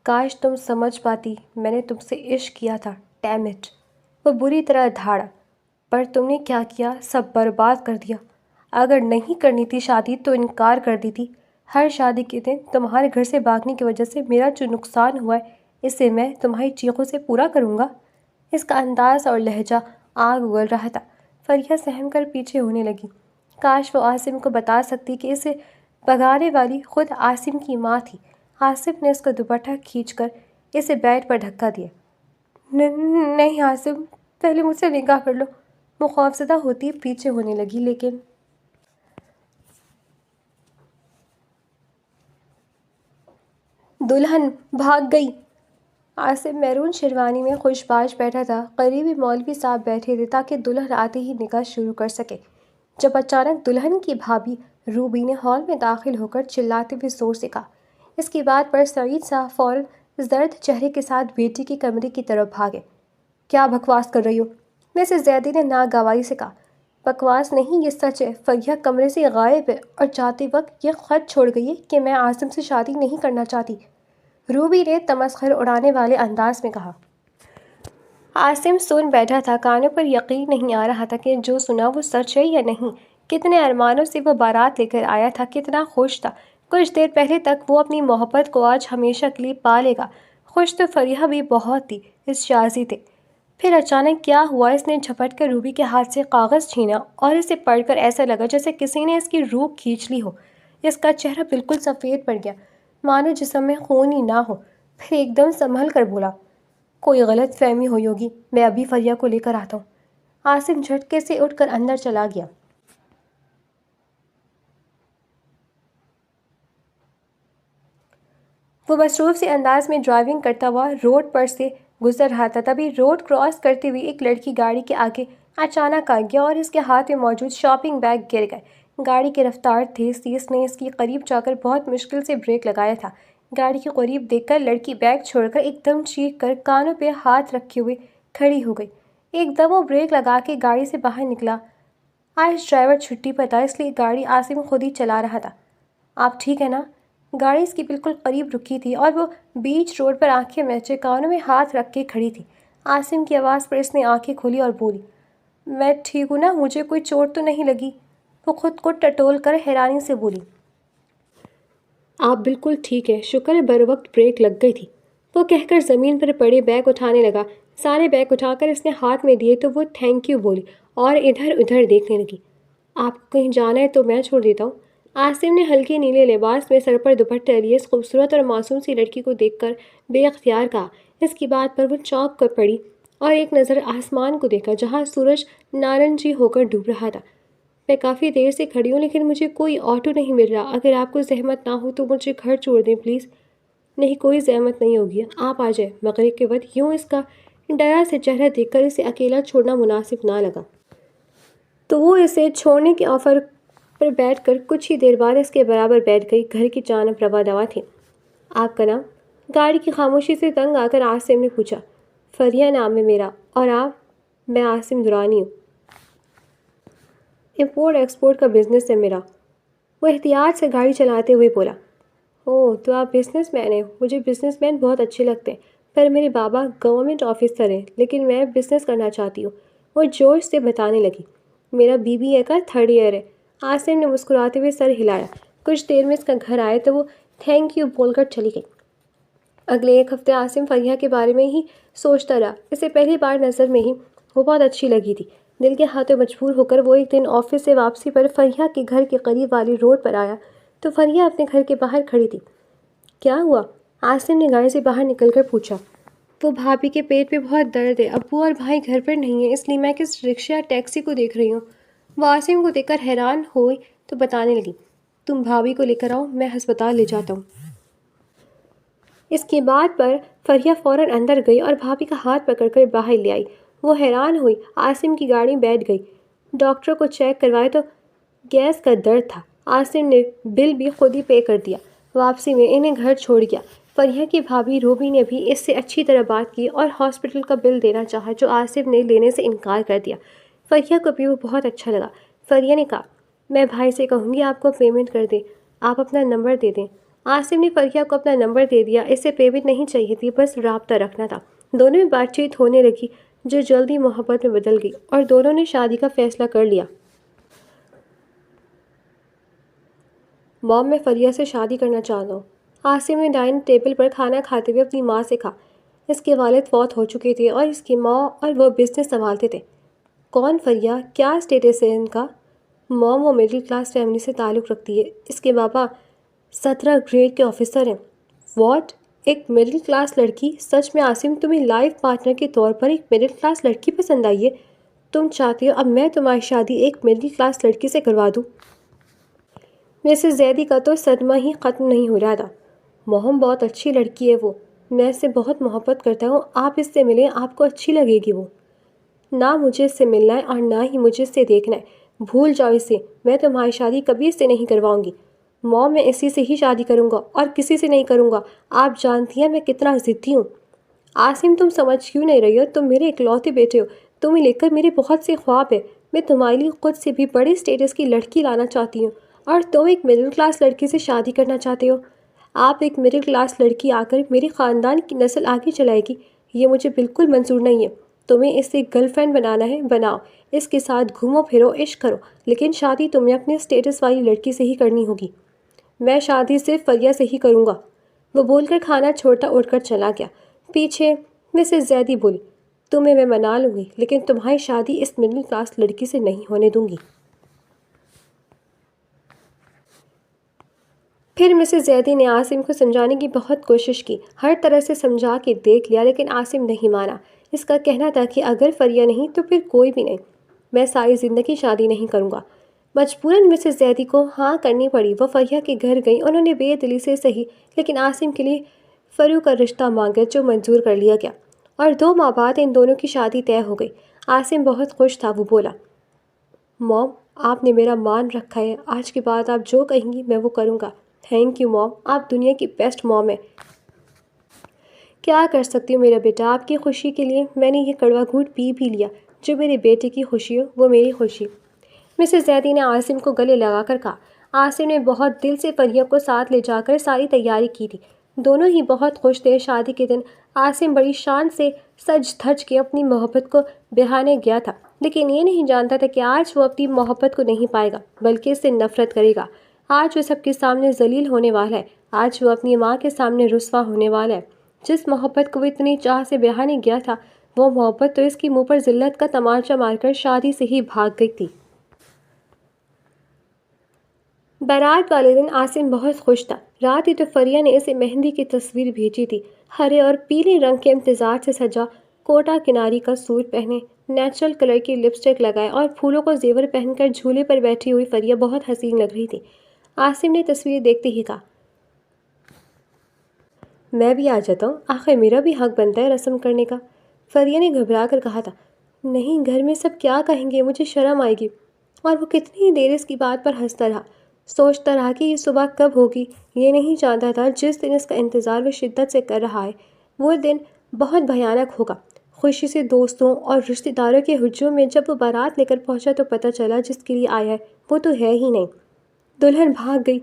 کاش تم سمجھ پاتی، میں نے تم سے عشق کیا تھا، ڈیم اٹ۔ وہ بری طرح دھاڑا، پر تم نے کیا کیا، سب برباد کر دیا۔ اگر نہیں کرنی تھی شادی تو انکار کر دی تھی۔ ہر شادی کے دن تمہارے گھر سے بھاگنے کی وجہ سے میرا جو نقصان ہوا ہے اسے میں تمہاری چیخوں سے پورا کروں گا۔ اس کا انداز اور لہجہ آگ اگل رہا تھا۔ فریحہ سہم کر پیچھے ہونے لگی۔ کاش وہ عاصم کو بتا سکتی کہ اسے بھگانے والی خود عاصم کی ماں تھی۔ عاصم نے اس کا دوپٹہ کھینچ کر اسے بیڈ پر دھکا دیا۔ نہیں عاصم، پہلے مجھ سے نکاح کر لو۔ وہ خوفزدہ ہوتی پیچھے ہونے لگی، لیکن دلہن بھاگ گئی۔ عاصم میرون شیروانی میں خوش باش بیٹھا تھا۔ قریبی مولوی صاحب بیٹھے تھے تاکہ دلہن آتے ہی نکاح شروع کر سکے، جب اچانک دلہن کی بھابھی روبی نے ہال میں داخل ہو کر چلاتے ہوئے زور سے کہا۔ اس کی بات پر سعید صاحب فوراً زرد چہرے کے ساتھ بیٹی کے کمرے کی طرف بھاگے۔ کیا بکواس کر رہی ہو؟ مسز زیدی نے ناگواری سے کہا۔ بکواس نہیں، یہ سچ ہے۔ فریحہ کمرے سے غائب ہے اور جاتے وقت یہ خط چھوڑ گئی ہے کہ میں عاصم سے شادی نہیں کرنا چاہتی، روبی نے تمسخر اڑانے والے انداز میں کہا۔ عاصم سن بیٹھا تھا، کانوں پر یقین نہیں آ رہا تھا کہ جو سنا وہ سچ ہے یا نہیں۔ کتنے ارمانوں سے وہ بارات لے کر آیا تھا، کتنا خوش تھا۔ کچھ دیر پہلے تک وہ اپنی محبت کو آج ہمیشہ کے لیے پا لے گا۔ خوش تو فریحہ بھی بہت تھی اس شازی سے۔ پھر اچانک کیا ہوا؟ اس نے جھپٹ کر روبی کے ہاتھ سے کاغذ چھینا اور اسے پڑھ کر ایسا لگا جیسے کسی نے اس کی روح کھینچ لی ہو۔ اس کا چہرہ بالکل سفید پڑ گیا، مانو جسم میں خون ہی نہ ہو۔ پھر ایک دم سنبھل کر بولا، کوئی غلط فہمی ہوئی ہوگی، میں ابھی فریحہ کو لے کر آتا ہوں۔ عاصم جھٹکے سے اٹھ کر اندر چلا گیا۔ وہ مصروف سے انداز میں ڈرائیونگ کرتا ہوا روڈ پر سے گزر رہا تھا، تبھی روڈ کراس کرتے ہوئے ایک لڑکی گاڑی کے آگے اچانک آ گیا اور اس کے ہاتھ میں موجود شاپنگ بیگ گر گئے۔ گاڑی کی رفتار تیز تھی، اس نے اس کے قریب جا کر بہت مشکل سے بریک لگایا تھا۔ گاڑی کے قریب دیکھ کر لڑکی بیگ چھوڑ کر ایک دم چیخ کر کانوں پہ ہاتھ رکھے ہوئے کھڑی ہو گئی۔ ایک دم وہ بریک لگا کے گاڑی سے باہر نکلا۔ آج ڈرائیور چھٹی پر تھا، اس لیے گاڑی عاصم خود ہی چلا رہا تھا۔ آپ ٹھیک ہے نا؟ گاڑی اس کی بالکل قریب رکی تھی اور وہ بیچ روڈ پر آنکھیں میچے کانوں میں ہاتھ رکھ کے کھڑی تھی۔ عاصم کی آواز پر اس نے آنکھیں کھولی اور بولی، میں ٹھیک ہوں نا، مجھے کوئی چوٹ تو نہیں لگی؟ وہ خود کو ٹٹول کر حیرانی سے بولی، آپ بالکل ٹھیک ہے، شکر ہے بروقت بریک لگ گئی تھی۔ وہ کہہ کر زمین پر پڑے بیگ اٹھانے لگا۔ سارے بیگ اٹھا کر اس نے ہاتھ میں دیے تو وہ تھینک یو بولی اور ادھر ادھر دیکھنے لگی۔ آپ کو کہیں جانا ہے تو میں چھوڑ دیتا ہوں۔ عاصم نے ہلکے نیلے لباس میں سر پر دوپٹہ لیے اس خوبصورت اور معصوم سی لڑکی کو دیکھ کر بے اختیار کہا۔ اس کی بات پر وہ چونک کر پڑی اور ایک نظر آسمان کو دیکھا جہاں سورج نارنجی ہو کر ڈوب رہا تھا۔ میں کافی دیر سے کھڑی ہوں لیکن مجھے کوئی آٹو نہیں مل رہا، اگر آپ کو زحمت نہ ہو تو مجھے گھر چھوڑ دیں پلیز۔ نہیں، کوئی زحمت نہیں ہوگی، آپ آ جائیں۔ مغرب کے وقت یوں اس کا ڈرا سے چہرہ دیکھ کر اسے اکیلا چھوڑنا مناسب نہ لگا، تو وہ اسے چھوڑنے کے آفر پر بیٹھ کر کچھ ہی دیر بعد اس کے برابر بیٹھ گئی۔ گھر کی جانب رواں دوا تھی۔ آپ کا نام؟ گاڑی کی خاموشی سے تنگ آ کر عاصم نے پوچھا۔ فریحہ نام ہے میرا، اور آپ؟ میں عاصم درانی ہوں، امپورٹ ایکسپورٹ کا بزنس ہے میرا۔ وہ احتیاط سے گاڑی چلاتے ہوئے بولا، اوہ تو آپ بزنس مین ہیں، مجھے بزنس مین بہت اچھے لگتے ہیں، پر میرے بابا گورنمنٹ آفیسر ہیں، لیکن میں بزنس کرنا چاہتی ہوں، وہ جوش سے بتانے لگی۔ میرا BBA کا 3rd ایئر ہے۔ عاصم نے مسکراتے ہوئے سر ہلایا۔ کچھ دیر میں اس کا گھر آئے تو وہ تھینک یو بول کر چلی گئی۔ اگلے ایک ہفتے عاصم فریحہ کے بارے میں ہی سوچتا رہا۔ اسے پہلی بار نظر میں ہی وہ بہت اچھی لگی تھی۔ دل کے ہاتھوں مجبور ہو کر وہ ایک دن آفس سے واپسی پر فریحہ کے گھر کے قریب والی روڈ پر آیا تو فریحہ اپنے گھر کے باہر کھڑی تھی۔ کیا ہوا؟ عاصم نے گاڑی سے باہر نکل کر پوچھا۔ وہ بھابھی کے پیٹ پہ بہت درد ہے، ابو اور بھائی گھر پر نہیں ہیں، اس لیے میں کس رکشہ یا ٹیکسی کو دیکھ رہی ہوں۔ وہ عاصم کو دیکھ کر حیران ہوئی تو بتانے لگی، تم بھابھی کو لے کر آؤ، میں ہسپتال لے جاتا ہوں۔ اس کی بات پر فریحہ فوراً اندر گئی اور بھابھی کا ہاتھ پکڑ کر باہر لے آئی۔ وہ حیران ہوئی، عاصم کی گاڑی بیٹھ گئی۔ ڈاکٹر کو چیک کروائے تو گیس کا درد تھا۔ عاصم نے بل بھی خود ہی پے کر دیا۔ واپسی میں انہیں گھر چھوڑ گیا۔ فریحہ کی بھابھی روبی نے بھی اس سے اچھی طرح بات کی اور ہاسپٹل کا بل دینا چاہا جو عاصم نے لینے سے انکار کر دیا۔ فریحہ کو بھی وہ بہت اچھا لگا۔ فریحہ نے کہا، میں بھائی سے کہوں گی آپ کو پیمنٹ کر دیں، آپ اپنا نمبر دے دیں۔ آصف نے فریہ کو اپنا نمبر دے دیا. اسے پیمنٹ نہیں چاہیے تھی، بس رابطہ رکھنا تھا. دونوں میں بات چیت ہونے لگی جو جلدی محبت میں بدل گئی اور دونوں نے شادی کا فیصلہ کر لیا. مام، میں فریہ سے شادی کرنا چاہتا ہوں. آصف نے ڈائننگ ٹیبل پر کھانا کھاتے ہوئے اپنی ماں سے کہا. اس کے والد فوت ہو چکے تھے اور اس کی ماں اور وہ بزنس سنبھالتے تھے. کون فریہ؟ کیا اسٹیٹس ہے ان کا؟ مام، وہ مڈل کلاس فیملی سے تعلق رکھتی ہے. اس کے بابا 17 گریڈ کے آفیسر ہیں. واٹ؟ ایک مڈل کلاس لڑکی؟ سچ میں آصف، تمہیں لائف پارٹنر کے طور پر ایک مڈل کلاس لڑکی پسند آئی ہے؟ تم چاہتے ہو اب میں تمہاری شادی ایک مڈل کلاس لڑکی سے کروا دوں؟ مسز زیدی کا تو صدمہ ہی ختم نہیں ہو رہا تھا. موہم، بہت اچھی لڑکی ہے وہ. میں اس سے بہت محبت کرتا ہوں. آپ اس سے ملیں، آپ کو اچھی لگے گی وہ. نہ مجھے اس سے ملنا ہے اور نہ ہی مجھے اس سے دیکھنا ہے. بھول جاؤ اسے. میں تمہاری شادی کبھی اس سے نہیں کرواؤں گی. موم، میں اسی سے ہی شادی کروں گا اور کسی سے نہیں کروں گا. آپ جانتی ہیں میں کتنا ضدی ہوں. عاصم، تم سمجھ کیوں نہیں رہی ہو؟ تم میرے اکلوتے بیٹے ہو. تمہیں لے کر میرے بہت سے خواب ہیں. میں تمہارے لیے خود سے بھی بڑے اسٹیٹس کی لڑکی لانا چاہتی ہوں اور تم ایک مڈل کلاس لڑکی سے شادی کرنا چاہتے ہو. آپ ایک مڈل کلاس لڑکی آ کر میرے خاندان کی نسل آگے چلائے گی، یہ مجھے بالکل منظور نہیں ہے. تمہیں اس سے گرل فرینڈ بنانا ہے، بناؤ. اس کے ساتھ گھومو پھرو، عشق کرو، لیکن شادی تمہیں اپنے اسٹیٹس والی لڑکی سے ہی کرنی ہوگی. میں شادی صرف فریہ سے ہی کروں گا. وہ بول کر کھانا چھوڑتا اٹھ کر چلا گیا. پیچھے مسز زیدی بولی. تمہیں میں منا لوں گی لیکن تمہاری شادی اس مڈل کلاس لڑکی سے نہیں ہونے دوں گی. پھر مسز زیدی نے عاصم کو سمجھانے کی بہت کوشش کی. ہر طرح سے سمجھا کے دیکھ لیا لیکن عاصم نہیں مانا. اس کا کہنا تھا کہ اگر فریہ نہیں تو پھر کوئی بھی نہیں. میں ساری زندگی شادی نہیں کروں گا. مجبوراً مسز زیدی کو ہاں کرنی پڑی. وہ فریہ کے گھر گئیں. انہوں نے بے دلی سے سہی لیکن عاصم کے لیے فرو کا رشتہ مانگا جو منظور کر لیا گیا اور 2 ماہ بعد ان دونوں کی شادی طے ہو گئی. عاصم بہت خوش تھا. وہ بولا. موم، آپ نے میرا مان رکھا ہے. آج کے بعد آپ جو کہیں گی میں وہ کروں گا. تھینک یو موم، آپ دنیا کی بیسٹ موم ہیں. کیا کر سکتی ہوں میرا بیٹا، آپ کی خوشی کے لیے میں نے یہ کڑوا گھونٹ پی بھی لیا. جو میرے بیٹے کی خوشی ہو وہ میری خوشی. مسز زیدی نے عاصم کو گلے لگا کر کہا. عاصم نے بہت دل سے فریہ کو ساتھ لے جا کر ساری تیاری کی تھی. دونوں ہی بہت خوش تھے. شادی کے دن عاصم بڑی شان سے سج دھج کے اپنی محبت کو بہانے گیا تھا لیکن یہ نہیں جانتا تھا کہ آج وہ اپنی محبت کو نہیں پائے گا بلکہ اس سے نفرت کرے گا. آج وہ سب کے سامنے ذلیل ہونے والا ہے. آج وہ اپنی ماں کے سامنے رسوا ہونے والا ہے. جس محبت کو وہ اتنی چاہ سے بہانے گیا تھا وہ محبت تو اس کی منہ پر ذلت کا تماچا مار کر شادی سے ہی بھاگ گئی تھی. بارات والے دن عاصم بہت خوش تھا. رات ہی تو فریہ نے اسے مہندی کی تصویر بھیجی تھی. ہرے اور پیلے رنگ کے امتزاج سے سجا کوٹا کناری کا سوٹ پہنے، نیچرل کلر کی لپسٹک لگائے اور پھولوں کو زیور پہن کر جھولے پر بیٹھی ہوئی فریہ بہت حسین لگ رہی تھی. عاصم نے تصویر دیکھتے ہی کہا. میں بھی آ جاتا ہوں، آخر میرا بھی حق بنتا ہے رسم کرنے کا. فریہ نے گھبرا کر کہا تھا. نہیں، گھر میں سب کیا کہیں گے، مجھے شرم آئے گی. اور وہ کتنی دیر اس کی بات پر ہنستا رہا. سوچتا رہا کہ یہ صبح کب ہوگی. یہ نہیں جانتا تھا جس دن اس کا انتظار وہ شدت سے کر رہا ہے وہ دن بہت بھیانک ہوگا. خوشی سے دوستوں اور رشتہ داروں کے ہجوم میں جب وہ بارات لے کر پہنچا تو پتہ چلا جس کے لیے آیا ہے وہ تو ہے ہی نہیں. دلہن بھاگ گئی.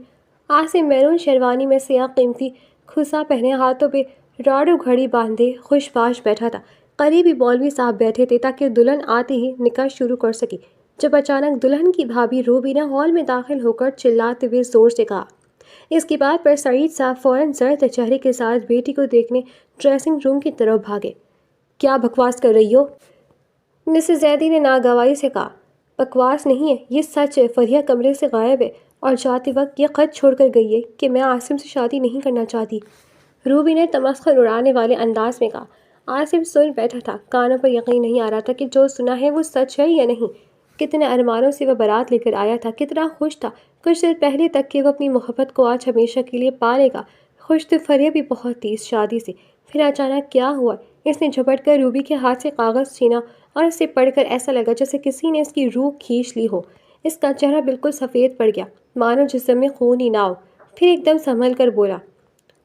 عاصم میرون شیروانی میں سیاہ قیمتی کھوسا پہنے، ہاتھوں پہ راڑو گھڑی باندھے خوش باش بیٹھا تھا. قریبی مولوی صاحب بیٹھے تھے تاکہ دلہن آتے ہی نکاح شروع کر سکے جب اچانک دلہن کی بھابھی روبینہ ہال میں داخل ہو کر چلاتے ہوئے زور سے کہا. اس کی بات پر سعید صاحب فوراً زرد چہرے کے ساتھ بیٹی کو دیکھنے ڈریسنگ روم کی طرف بھاگے. کیا بکواس کر رہی ہو؟ مسز زیدی نے ناگواری سے کہا. بکواس نہیں ہے، یہ سچ ہے. فریہ کمرے سے غائب ہے اور جاتے وقت یہ خط چھوڑ کر گئی ہے کہ میں عاصم سے شادی نہیں کرنا چاہتی. روبی نے تمسخر اڑانے والے انداز میں کہا. عاصم سن بیٹھا تھا. کانوں پر یقین نہیں آ رہا تھا کہ جو سنا ہے وہ سچ ہے یا نہیں. کتنے ارمانوں سے وہ بارات لے کر آیا تھا، کتنا خوش تھا کچھ دیر پہلے تک کہ وہ اپنی محبت کو آج ہمیشہ کے لیے پا لے گا. خوش تو فریہ بھی بہت تھی اس شادی سے. پھر اچانک کیا ہوا؟ اس نے جھپٹ کر روبی کے ہاتھ سے کاغذ چھینا اور اسے پڑھ کر ایسا لگا جیسے کسی نے اس کی روح کھینچ لی ہو. اس کا چہرہ بالکل سفید پڑ گیا مانو جسم میں خون ہی نہ ہو. پھر ایک دم سنبھل کر بولا.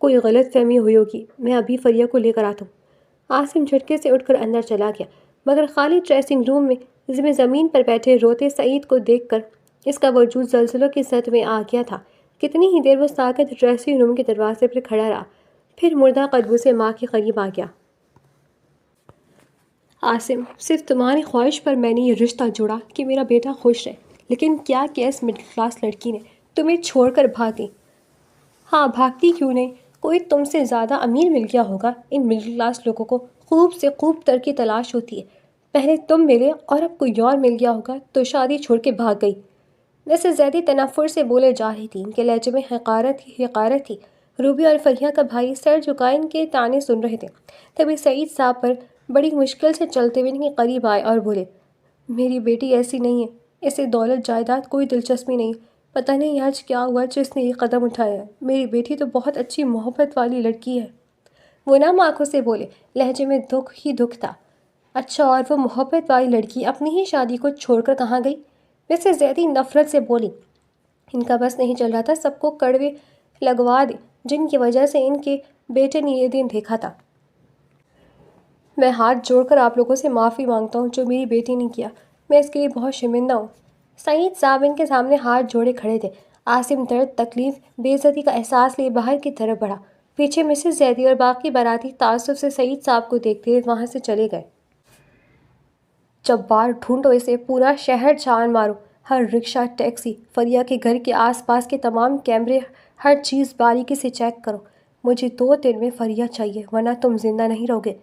کوئی غلط فہمی ہوئی ہوگی، میں ابھی فریہ کو لے کر آتا ہوں. عاصم جھٹکے سے اٹھ کر اندر چلا گیا مگر خالی ڈریسنگ روم میں زمین پر بیٹھے روتے سعید کو دیکھ کر اس کا وجود زلزلوں کی زد میں آ گیا تھا. کتنی ہی دیر وہ ساکت ڈریسنگ روم کے دروازے پر کھڑا رہا، پھر مردہ قدموں سے ماں کے قریب آ گیا۔ عاصم، صرف تمہاری خواہش پر میں نے یہ رشتہ جوڑا کہ میرا بیٹا خوش رہے، لیکن کیا کیا اس مڈل کلاس لڑکی نے تمہیں چھوڑ کر بھاگ گئی؟ ہاں، بھاگتی کیوں نہیں؟ کوئی تم سے زیادہ امیر مل گیا ہوگا۔ ان مڈل کلاس لوگوں کو خوب سے خوب تر کی تلاش ہوتی ہے، پہلے تم ملے اور اب کوئی اور مل گیا ہوگا تو شادی چھوڑ کے بھاگ گئی۔ ویسے زیادی تنفر سے بولے جا رہی تھی، ان کے لہجے میں حقارت تھی۔ روبی اور فریہ کا بھائی سر جھکائے ان کے طعنے سن رہے تھے، تبھی سعید صاحب پر بڑی مشکل سے چلتے ہوئے ان کے قریب آئے اور بولے، میری بیٹی ایسی نہیں ہے، اسے دولت جائیداد کوئی دلچسپی نہیں، پتہ نہیں آج کیا ہوا جس نے یہ قدم اٹھایا ہے، میری بیٹی تو بہت اچھی محبت والی لڑکی ہے۔ وہ نم آنکھوں سے بولے، لہجے میں دکھ ہی دکھ تھا۔ اچھا، اور وہ محبت والی لڑکی اپنی ہی شادی کو چھوڑ کر کہاں گئی؟ ویسے زیادی نفرت سے بولی، ان کا بس نہیں چل رہا تھا سب کو کڑوے لگوا دے جن کی وجہ سے ان کے بیٹے نے یہ دن دیکھا تھا۔ میں ہاتھ جوڑ کر آپ لوگوں سے معافی مانگتا ہوں جو میری بیٹی نے کیا، میں اس کے لیے بہت شرمندہ ہوں۔ سعید صاحب ان کے سامنے ہاتھ جوڑے کھڑے تھے۔ عاصم درد، تکلیف، بے عزتی کا احساس لیے باہر کی طرف بڑھا۔ پیچھے مسز زیدی اور باقی باراتی تعصب سے سعید صاحب کو دیکھتے ہوئے وہاں سے چلے گئے۔ جبار، ڈھونڈو اسے، پورا شہر چھان مارو، ہر رکشہ، ٹیکسی، فریہ کے گھر کے آس پاس کے تمام کیمرے، ہر چیز باریکی سے چیک کرو۔ مجھے 2 دن میں فریہ چاہیے ورنہ تم زندہ نہیں رہو گے۔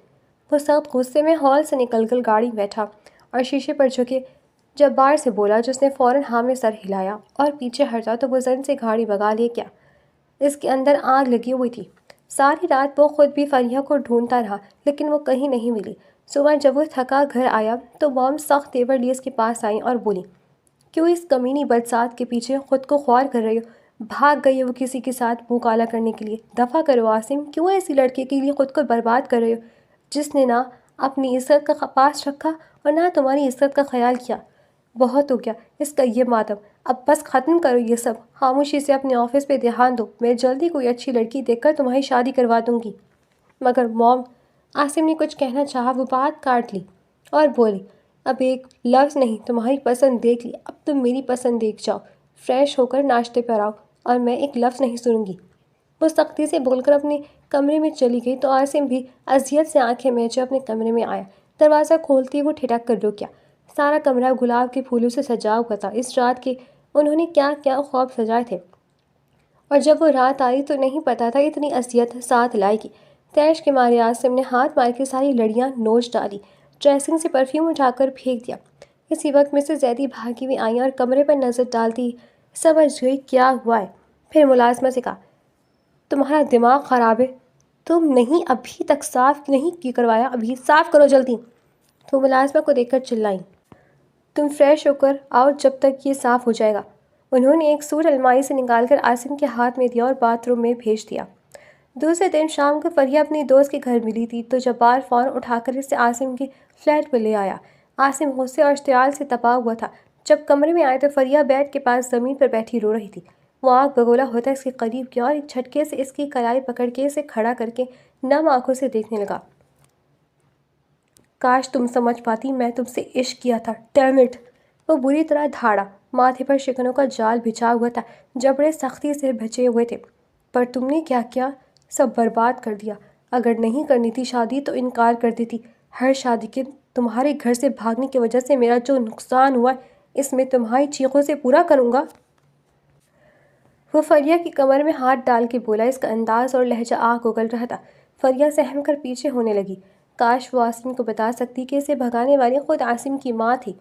وہ سخت غصے میں ہال سے نکل کر گاڑی بیٹھا اور شیشے پر جھکے جبار سے بولا، جس نے فوراً ہاں میں سر ہلایا اور پیچھے ہٹا تو وہ زن سے گاڑی بھگا لے گیا۔ اس کے اندر آگ لگی ہوئی تھی۔ ساری رات وہ خود بھی فریہ کو ڈھونڈتا رہا لیکن وہ کہیں نہیں ملی۔ صبح جب وہ تھکا گھر آیا تو موم سخت تیور لیے اس کے پاس آئیں اور بولی، کیوں اس کمینی بدسات کے پیچھے خود کو خوار کر رہی ہو؟ بھاگ گئی ہو کسی کے ساتھ منہ کالا کرنے کے لیے؟ دفع کرو عاصم، کیوں ایسی لڑکے کے لیے خود کو برباد کر رہے ہو جس نے نہ اپنی عزت کا پاس رکھا اور نہ تمہاری عزت کا خیال کیا؟ بہت ہو گیا اس کا یہ ماتم، اب بس ختم کرو یہ سب، خاموشی سے اپنے آفس پہ دھیان دو، میں جلدی کوئی اچھی لڑکی دیکھ کر تمہاری شادی کروا دوں گی۔ مگر موم، عاصم نے کچھ کہنا چاہا، وہ بات کاٹ لی اور بولی، اب ایک لفظ نہیں، تمہاری پسند دیکھ لی، اب تم میری پسند دیکھ جاؤ، فریش ہو کر ناشتے پر آؤ اور میں ایک لفظ نہیں سنوں گی۔ وہ سختی سے بول کر اپنے کمرے میں چلی گئی تو عاصم بھی اذیت سے آنکھیں میچے اپنے کمرے میں آیا۔ دروازہ کھولتے وہ ٹھٹک کر رک گیا۔ سارا کمرہ گلاب کے پھولوں سے سجا ہوا تھا۔ اس رات کے انہوں نے کیا کیا خواب سجائے تھے اور جب وہ رات آئی تو نہیں پتا تھا اتنی اذیت ساتھ لائے گی۔ تیش کے مارے عاصم نے ہاتھ مار کے ساری لڑیاں نوچ ڈالی، ڈریسنگ سے پرفیوم اٹھا کر پھینک دیا۔ اسی وقت مسز زیدی بھاگی ہوئی آئیں اور کمرے پر نظر ڈالتی سمجھ گئی کیا ہوا ہے۔ پھر ملازمہ سے کہا، تمہارا دماغ خراب ہے، تم نہیں ابھی تک صاف نہیں کروایا، ابھی صاف کرو جلدی۔ تو ملازمہ کو دیکھ کر چلائیں، تم فریش ہو کر آؤ جب تک یہ صاف ہو جائے گا۔ انہوں نے ایک سوٹ الماری سے نکال کر عاصم کے ہاتھ میں دیا اور باتھ روم میں بھیج دیا۔ دوسرے دن شام کو فریہ اپنی دوست کے گھر ملی تھی تو جبار فون اٹھا کر اسے عاصم کے فلیٹ پر لے آیا۔ عاصم غصے اور اشتعال سے تپا ہوا تھا۔ جب کمرے میں آئے تو فریہ بیڈ کے پاس زمین پر بیٹھی رو رہی تھی۔ وہ آنکھ بگولا ہوتا اس کے قریب گیا اور ایک جھٹکے سے اس کی کلائی پکڑ کے اسے کھڑا کر کے نم آنکھوں سے دیکھنے لگا۔ کاش تم سمجھ پاتی میں تم سے عشق کیا تھا، ڈیم اٹ۔ وہ بری طرح دھاڑا، ماتھے پر شکنوں کا جال بچھا ہوا تھا، جبڑے سختی سے بھجے ہوئے تھے۔ پر تم نے کیا کیا؟ سب برباد کر دیا۔ اگر نہیں کرنی تھی شادی تو انکار کر دیتی۔ ہر شادی کے تمہارے گھر سے بھاگنے کی وجہ سے میرا جو نقصان ہوا ہے اس میں تمہاری چیخوں سے پورا کروں گا۔ وہ فریہ کی کمر میں ہاتھ ڈال کے بولا، اس کا انداز اور لہجہ آگ اگل رہا تھا۔ فریہ سہم کر پیچھے ہونے لگی۔ کاش وہ عاصم کو بتا سکتی کہ اسے بھگانے والی خود عاصم کی ماں تھی۔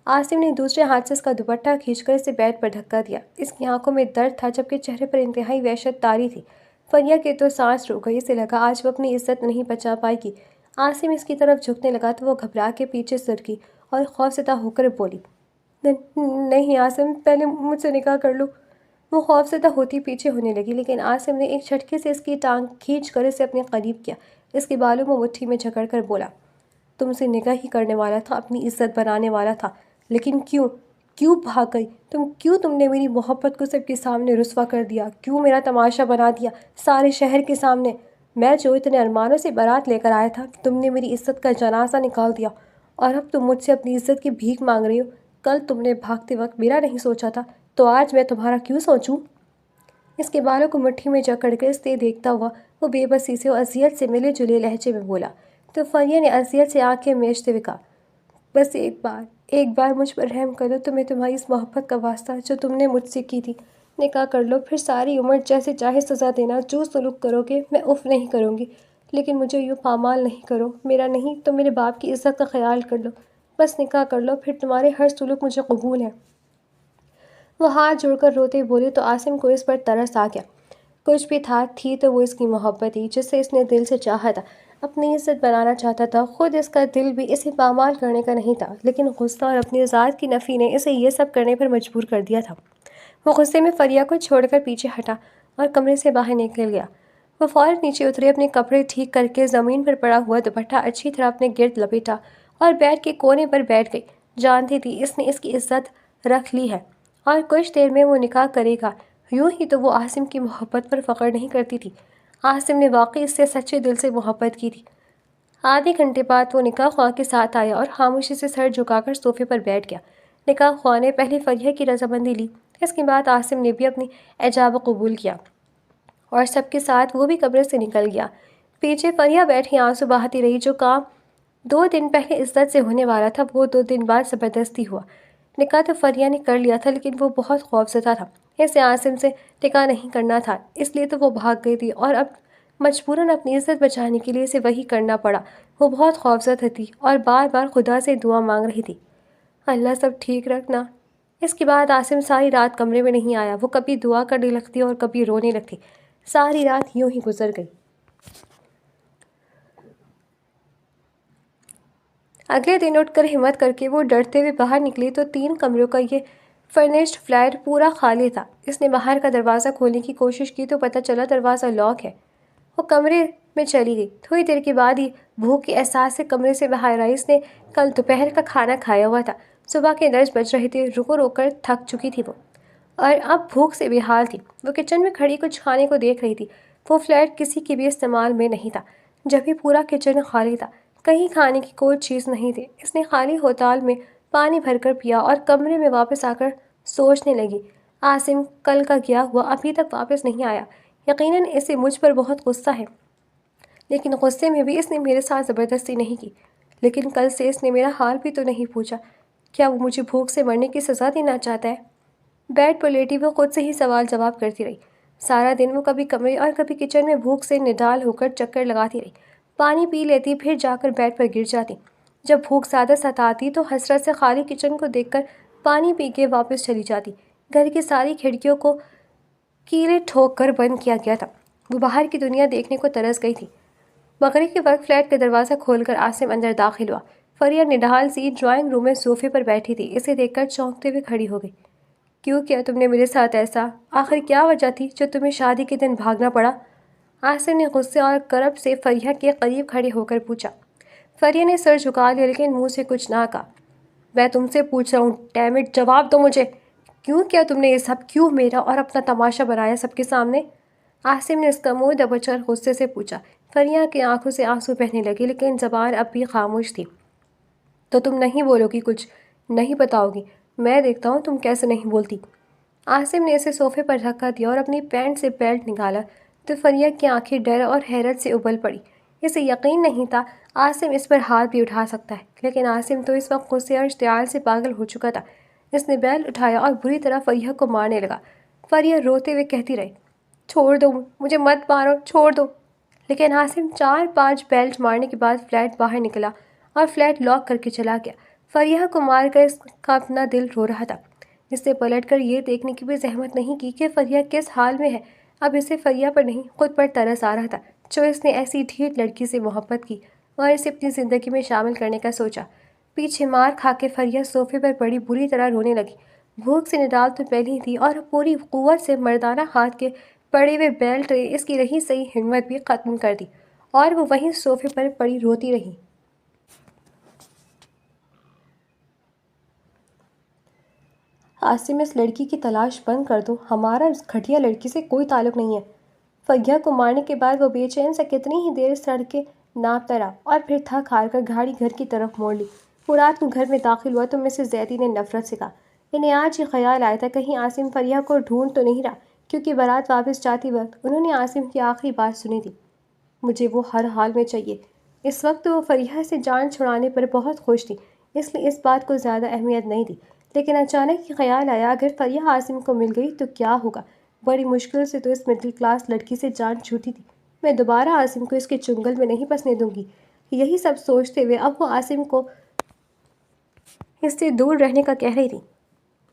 عاصم نے دوسرے ہاتھ سے اس کا دوپٹہ کھینچ کر اسے بیڈ پر دھکا دیا۔ اس کی آنکھوں میں درد تھا جبکہ چہرے پر انتہائی وحشت طاری تھی۔ فریہ کے تو سانس رک گئی، اسے لگا آج وہ اپنی عزت نہیں بچا پائے گی۔ عاصم اس کی طرف جھکنے لگا تو وہ گھبرا کے پیچھے سرکی اور خوفزدہ ہو کر بولی، نہیں عاصم، پہلے مجھ سے نکاح کر لو۔ وہ خوفزدہ ہوتی پیچھے ہونے لگی لیکن عاصم نے ایک جھٹکے سے اس کی ٹانگ کھینچ کر اسے اپنے قریب کیا۔ اس کے بالوں میں مٹھی میں جکڑ کر بولا، تم سے نکاح ہی کرنے والا تھا، اپنی عزت بنانے والا تھا، لیکن کیوں بھاگ گئی؟ تم نے میری محبت کو سب کے سامنے رسوا کر دیا، کیوں میرا تماشا بنا دیا سارے شہر کے سامنے؟ میں جو اتنے ارمانوں سے بارات لے کر آیا تھا، تم نے میری عزت کا جنازہ نکال دیا اور اب تم مجھ سے اپنی عزت کی بھیک مانگ رہی ہو۔ کل تم نے بھاگتے وقت میرا نہیں سوچا تھا تو آج میں تمہارا کیوں سوچوں؟ اس کے بالوں کو مٹھی میں جکڑ کر اسے دیکھتا ہوا وہ بے بسی سے اور اذیت سے ملے جلے لہجے میں بولا۔ تو فریہ نے اذیت سے آنکھیں میچتے ہوئے کہا، بس ایک بار مجھ پر رحم کرو، تمہیں تمہاری اس محبت کا واسطہ جو تم نے مجھ سے کی تھی، نکاح کر لو، پھر ساری عمر جیسے چاہے سزا دینا، جو سلوک کرو گے میں اف نہیں کروں گی، لیکن مجھے یوں پامال نہیں کرو، میرا نہیں تو میرے باپ کی عزت کا خیال کر لو، بس نکاح کر لو، پھر تمہارے ہر سلوک مجھے قبول ہے۔ وہ ہاتھ جوڑ کر روتے بولے تو عاصم کو اس پر ترس آ گیا۔ کچھ بھی تھی تو وہ اس کی محبت ہی، جسے اس نے دل سے چاہا تھا، اپنی عزت بنانا چاہتا تھا، خود اس کا دل بھی اسے پامال کرنے کا نہیں تھا، لیکن غصہ اور اپنی ذات کی نفی نے اسے یہ سب کرنے پر مجبور کر دیا تھا۔ وہ غصے میں فریہ کو چھوڑ کر پیچھے ہٹا اور کمرے سے باہر نکل گیا۔ وہ فوراً نیچے اترے، اپنے کپڑے ٹھیک کر کے زمین پر پڑا ہوا دوپٹہ اچھی طرح اپنے گرد لپیٹا اور بیڈ کے کونے پر بیٹھ گئی۔ جانتی تھی اس نے اس کی عزت رکھ لی ہے اور کچھ دیر میں وہ نکاح کرے گا۔ یوں ہی تو وہ عاصم کی محبت پر فخر نہیں کرتی تھی، عاصم نے واقعی اس سے سچے دل سے محبت کی تھی۔ آدھے گھنٹے بعد وہ نکاح خواہ کے ساتھ آیا اور خاموشی سے سر جھکا کر صوفے پر بیٹھ گیا۔ نکاح خواہ نے پہلے فریہ کی رضامندی لی، اس کے بعد عاصم نے بھی اپنی اجابہ قبول کیا اور سب کے ساتھ وہ بھی کمرے سے نکل گیا۔ پیچھے فریہ بیٹھی آنسو بہاتی رہی۔ جو کام 2 دن پہلے عزت سے ہونے والا تھا وہ 2 دن بعد زبردستی ہوا۔ نکاح تو فریہ نے کر لیا تھا، لیکن وہ بہت خوفزدہ تھا، اسے عاصم سے نکاح نہیں کرنا تھا، اس لیے تو وہ بھاگ گئی تھی اور اب مجبوراً اپنی عزت بچانے کے لیے اسے وہی کرنا پڑا۔ وہ بہت خوفزدہ تھی اور بار بار خدا سے دعا مانگ رہی تھی، اللہ سب ٹھیک رکھنا۔ اس کے بعد عاصم ساری رات کمرے میں نہیں آیا۔ وہ کبھی دعا کرنے لگتی اور کبھی رونے لگتی۔ ساری رات یوں ہی گزر گئی۔ اگلے دن اٹھ کر ہمت کر کے وہ ڈرتے ہوئے باہر نکلی تو 3 کمروں کا یہ فرنشڈ فلیٹ پورا خالی تھا۔ اس نے باہر کا دروازہ کھولنے کی کوشش کی تو پتہ چلا دروازہ لاک ہے۔ وہ کمرے میں چلی گئی۔ تھوڑی دیر کے بعد ہی بھوک کے احساس سے کمرے سے باہر آئی۔ اس نے کل دوپہر کا کھانا کھایا ہوا تھا۔ صبح کے 10 بج رہے تھے۔ رو کر تھک چکی تھی وہ اور اب بھوک سے بے حال تھی۔ وہ کچن میں کھڑی کچھ کھانے کو دیکھ رہی تھی۔ وہ فلیٹ کسی کے بھی استعمال میں نہیں تھا، جبھی پورا کچن خالی تھا، کہیں کھانے کی کوئی چیز نہیں تھی۔ اس نے خالی ہوتال میں پانی بھر کر پیا اور کمرے میں واپس آ کر سوچنے لگی، عاصم کل کا گیا ہوا ابھی تک واپس نہیں آیا، یقیناً اسے مجھ پر بہت غصہ ہے، لیکن غصے میں بھی اس نے میرے ساتھ زبردستی نہیں کی۔ لیکن کل سے اس نے میرا حال بھی تو نہیں پوچھا، کیا وہ مجھے بھوک سے مرنے کی سزا دینا چاہتا ہے؟ بیڈ پر لیٹی وہ خود سے ہی سوال جواب کرتی رہی۔ سارا دن وہ کبھی کمرے اور کبھی کچن میں بھوک سے نڈال ہو کر چکر لگاتی رہی۔ پانی پی لیتی، پھر جا کر بیڈ پر گر جاتی۔ جب بھوک زیادہ ستاتی تو حسرت سے خالی کچن کو دیکھ کر پانی پی کے واپس چلی جاتی۔ گھر کی ساری کھڑکیوں کو کیلیں ٹھوک کر بند کیا گیا تھا۔ وہ باہر کی دنیا دیکھنے کو ترس گئی تھی۔ مغرب کے وقت فلیٹ کا دروازہ کھول کر عاصم اندر داخل ہوا۔ فریہ نڈال سی ڈرائنگ روم میں صوفے پر بیٹھی تھی۔ اسے دیکھ کر چونکتے ہوئے کھڑی ہو گئی۔ کیوں کیا تم نے میرے ساتھ ایسا؟ آخر کیا وجہ تھی جو تمہیں شادی کے دن بھاگنا پڑا؟ عاصم نے غصے اور کرب سے فریہ کے قریب کھڑے ہو کر پوچھا۔ فریہ نے سر جھکا لیا لیکن منہ سے کچھ نہ کہا۔ میں تم سے پوچھ رہا ہوں، ڈیم اٹ، جواب دو مجھے، کیوں کیا تم نے یہ سب؟ کیوں میرا اور اپنا تماشا بنایا سب کے سامنے؟ عاصم نے اس کا منہ دبوچ کر غصے سے پوچھا۔ فریہ کی آنکھوں سے آنسو بہنے لگے لیکن زبان اب بھی خاموش تھی۔ تو تم نہیں بولو گی، کچھ نہیں بتاؤ گی؟ میں دیکھتا ہوں تم کیسے نہیں بولتی۔ عاصم نے اسے صوفے پر دھکا دیا اور اپنی پینٹ سے بیلٹ نکالا تو فریہ کی آنکھیں ڈر اور حیرت سے ابل پڑی۔ اسے یقین نہیں تھا عاصم اس پر ہاتھ بھی اٹھا سکتا ہے، لیکن عاصم تو اس وقت غصے اور اشتعال سے پاگل ہو چکا تھا۔ اس نے بیلٹ اٹھایا اور بری طرح فریہ کو مارنے لگا۔ فریہ روتے ہوئے کہتی رہی، چھوڑ دو مجھے، مت مارو، چھوڑ دو۔ لیکن عاصم 4-5 بیلٹ مارنے کے بعد فلیٹ باہر نکلا اور فلیٹ لاک کر کے چلا گیا۔ فریہ کو مار کر اس کا اپنا دل رو رہا تھا۔ اس نے پلٹ کر یہ دیکھنے کی بھی زحمت نہیں کی کہ فریہ کس حال میں ہے۔ اب اسے فریہ پر نہیں خود پر ترس آ رہا تھا جو اس نے ایسی ڈھیٹ لڑکی سے محبت کی اور اسے اپنی زندگی میں شامل کرنے کا سوچا۔ پیچھے مار کھا کے فریہ صوفے پر پڑی بری طرح رونے لگی۔ بھوک سے نڈال تو پہلی تھی اور پوری قوت سے مردانہ ہاتھ کے پڑے ہوئے بیلٹ نے اس کی رہی صحیح ہمت بھی ختم کر دی اور وہ وہیں صوفے پر پڑی روتی رہی۔ عاصم، اس لڑکی کی تلاش بند کر دو، ہمارا اس گھٹیا لڑکی سے کوئی تعلق نہیں ہے۔ فریہ کو مارنے کے بعد وہ بے چین سے کتنی ہی دیر سڑکیں ناپتا رہا اور پھر تھک ہار کر گاڑی گھر کی طرف موڑ لی۔ وہ رات کو گھر میں داخل ہوا تو مسز زیدی نے نفرت سے کہا، انہیں آج ہی خیال آیا تھا کہیں عاصم فریہ کو ڈھونڈ تو نہیں رہا۔ کیونکہ بارات واپس جاتی وقت انہوں نے عاصم کی آخری بات سنی تھی، مجھے وہ ہر حال میں چاہیے۔ اس وقت وہ فریحہ سے جان چھڑانے پر بہت خوش تھی، اس لیے اس بات کو زیادہ اہمیت نہیں دی، لیکن اچانک یہ خیال آیا اگر فریحہ عاصم کو مل گئی تو کیا ہوگا؟ بڑی مشکل سے تو اس مڈل کلاس لڑکی سے جان چھوٹی تھی، میں دوبارہ عاصم کو اس کے چنگل میں نہیں پسنے دوں گی۔ یہی سب سوچتے ہوئے اب وہ عاصم کو اس سے دور رہنے کا کہہ رہی تھی۔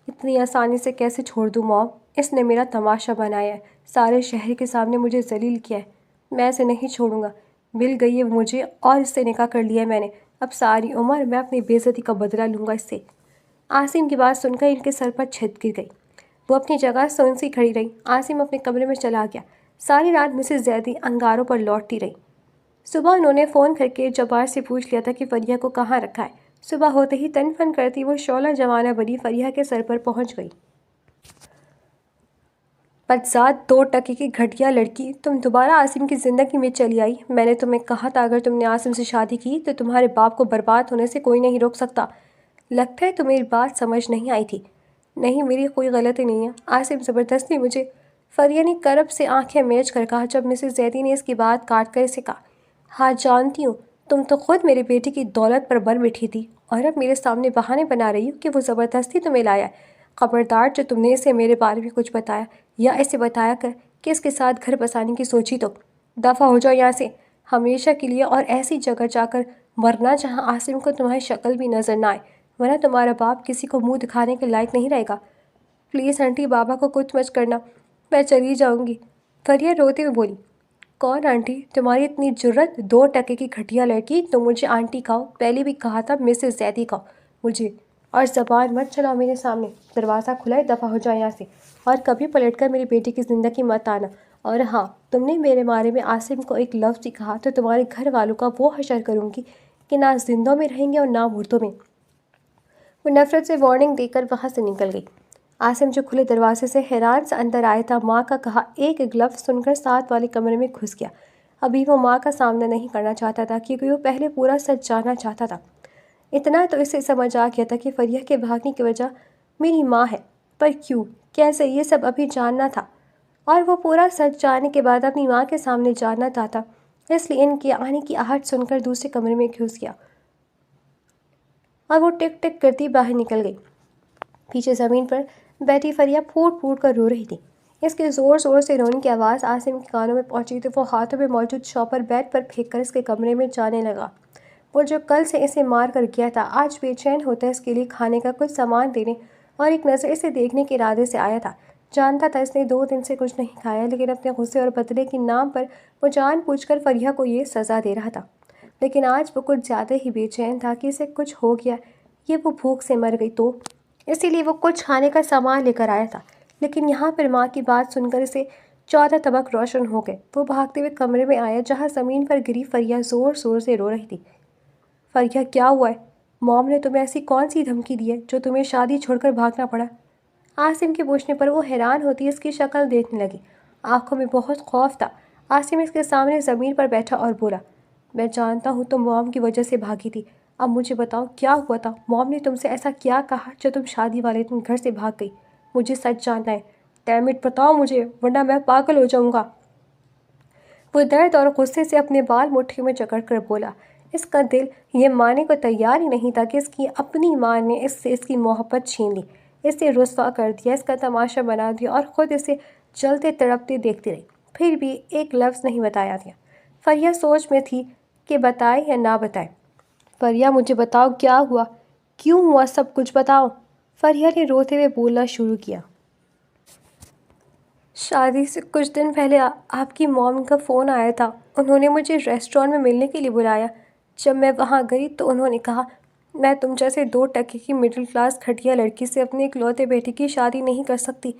اتنی آسانی سے کیسے چھوڑ دوں موم؟ اس نے میرا تماشا بنایا ہے، سارے شہر کے سامنے مجھے ذلیل کیا ہے، میں اسے نہیں چھوڑوں گا۔ مل گئی ہے مجھے اور اس سے نکاح کر لیا ہے میں نے، اب ساری عمر میں اپنی بے عزتی کا بدلہ لوں گا اس سے۔ عاصم کی بات سن کر ان کے سر پر چھت گر گئی، وہ اپنی جگہ سنسی کھڑی رہی۔ عاصم اپنے کمرے میں چلا گیا۔ ساری رات مسز زیدی انگاروں پر لوٹتی رہی۔ صبح انہوں نے فون کر کے جبار سے پوچھ لیا تھا کہ فریحہ کو کہاں رکھا ہے۔ صبح ہوتے ہی تن فن کرتی وہ شعلہ جوانہ بنی فریحہ کے سر پر پہنچ گئی۔ بدذات 2 ٹکے کی گھٹیا لڑکی، تم دوبارہ عاصم کی زندگی میں چلی آئی۔ میں نے تمہیں کہا تھا اگر تم نے عاصم سے شادی کی تو تمہارے باپ کو برباد ہونے سے کوئی نہیں روک سکتا۔ لگتا ہے تمہیں بات سمجھ نہیں آئی تھی۔ نہیں، میری کوئی غلطی نہیں ہے، عاصم زبردستی مجھے، فریحہ نے کرب سے آنکھیں میچ کر کہا جب مسز زیدی نے اس کی بات کاٹ کر اسے کہا، ہاں جانتی ہوں، تم تو خود میرے بیٹے کی دولت پر بر بیٹھی تھی اور اب میرے سامنے بہانے بنا رہی ہو کہ وہ زبردستی تمہیں لایا ہے۔ خبردار جو تم نے اسے میرے بارے میں کچھ بتایا یا اسے بتایا کر کہ اس کے ساتھ گھر بسانے کی سوچی تو دفع ہو جاؤ یہاں سے ہمیشہ کے لیے، اور ایسی جگہ جا کر مرنا جہاں عاصم کو تمہاری شکل بھی نظر نہ آئے، ورنہ تمہارا باپ کسی کو منہ دکھانے کے لائق نہیں رہے گا۔ پلیز آنٹی، بابا کو کچھ مت کرنا، میں چلی جاؤں گی۔ فریحہ روتے ہوئے بولی، کون آنٹی؟ تمہاری اتنی جرت، 2 ٹکے کی گھٹیا لڑکی، تم مجھے آنٹی کہو؟ پہلے بھی کہا تھا مسز زیدی کہو مجھے، اور زبان مت چلاؤ میرے سامنے۔ دروازہ کھلا ہے، دفع ہو جاؤ یہاں سے، اور کبھی پلٹ کر میری بیٹی کی زندگی مت آنا۔ اور ہاں، تم نے میرے بارے میں عاصم کو ایک لفظ ہی کہا تو تمہارے گھر والوں کا وہ حشر کروں گی کہ نہ زندوں میں رہیں گے اور نہ مردوں میں۔ وہ نفرت سے وارننگ دے کر وہاں سے نکل گئی۔ عاصم جو کھلے دروازے سے حیران سے اندر آیا تھا، ماں کا کہا ایک لفظ سن کر ساتھ والے کمرے میں گھس گیا۔ ابھی وہ ماں کا سامنا نہیں کرنا چاہتا تھا کیونکہ وہ پہلے پورا سچ جاننا چاہتا تھا۔ اتنا تو اسے سمجھ آ گیا تھا کہ فریحہ کے بھاگنے کی وجہ میری ماں ہے، پر کیوں، کیسے، یہ سب ابھی جاننا تھا، اور وہ پورا سچ جاننے کے بعد اپنی ماں کے سامنے جاننا چاہتا، اس لیے ان کے آنے کی آہٹ سن کر دوسرے کمرے میں گھس گیا اور وہ ٹک ٹک کرتی باہر نکل گئی۔ پیچھے زمین پر بیٹھی فریحہ پھوٹ پھوٹ کر رو رہی تھی۔ اس کے زور زور سے رونے کی آواز عاصم کے کانوں میں پہنچی تو وہ ہاتھوں میں موجود شاپر بیڈ پر پھینک کر اس کے کمرے میں جانے لگا۔ وہ جو کل سے اسے مار کر گیا تھا، آج بے چین ہوتا اس کے لیے کھانے کا کچھ سامان دینے اور ایک نظر اسے دیکھنے کے ارادے سے آیا تھا۔ جانتا تھا اس نے 2 دن سے کچھ نہیں کھایا، لیکن اپنے غصے اور بدلے کے نام پر وہ جان بوجھ کر فریحہ کو یہ سزا دے رہا تھا۔ لیکن آج وہ کچھ زیادہ ہی بے چین تھا کہ اسے کچھ ہو گیا، یہ وہ بھوک سے مر گئی تو اسی لیے وہ کچھ کھانے کا سامان لے کر آیا تھا۔ لیکن یہاں پر ماں کی بات سن کر اسے 14 طبق روشن ہو گئے۔ وہ بھاگتے ہوئے کمرے میں آیا جہاں زمین پر گری فریحہ زور زور سے رو رہی تھی۔ فریحہ، کیا ہوا ہے؟ موم نے تمہیں ایسی کون سی دھمکی دی ہے جو تمہیں شادی چھوڑ کر بھاگنا پڑا؟ عاصم کے پوچھنے پر وہ حیران ہوتی اس کی شکل دیکھنے لگی۔ آنکھوں میں بہت خوف تھا۔ عاصم اس کے سامنے زمین پر بیٹھا اور بولا، میں جانتا ہوں تم موم کی وجہ سے بھاگی تھی، اب مجھے بتاؤ کیا ہوا تھا؟ موم نے تم سے ایسا کیا کہا جو تم شادی والے دن گھر سے بھاگ گئی؟ مجھے سچ جاننا ہے، ڈیم اٹ، بتاؤ مجھے، ورنہ میں پاگل ہو جاؤں گا۔ وہ درد اور غصے سے اپنے بال مٹھی میں جکڑ کر بولا۔ اس کا دل یہ ماننے کو تیار ہی نہیں تھا کہ اس کی اپنی ماں نے اس سے اس کی محبت چھین لی، اسے رسوا کر دیا، اس کا تماشا بنا دیا اور خود اسے جلتے تڑپتے دیکھتی رہی، پھر بھی ایک لفظ نہیں بتایا دیا۔ فریحہ سوچ میں تھی کہ بتائے یا نہ بتائے۔ فریحہ، مجھے بتاؤ کیا ہوا، کیوں ہوا، سب کچھ بتاؤ۔ فریحہ نے روتے ہوئے بولنا شروع کیا۔ شادی سے کچھ دن پہلے آپ کی موم کا فون آیا تھا، انہوں نے مجھے ریسٹورانٹ میں ملنے کے لیے بلایا۔ جب میں وہاں گئی تو انہوں نے کہا، میں تم جیسے 2 ٹکے کی مڈل کلاس گھٹیا لڑکی سے اپنے اکلوتے بیٹے کی شادی نہیں کر سکتی۔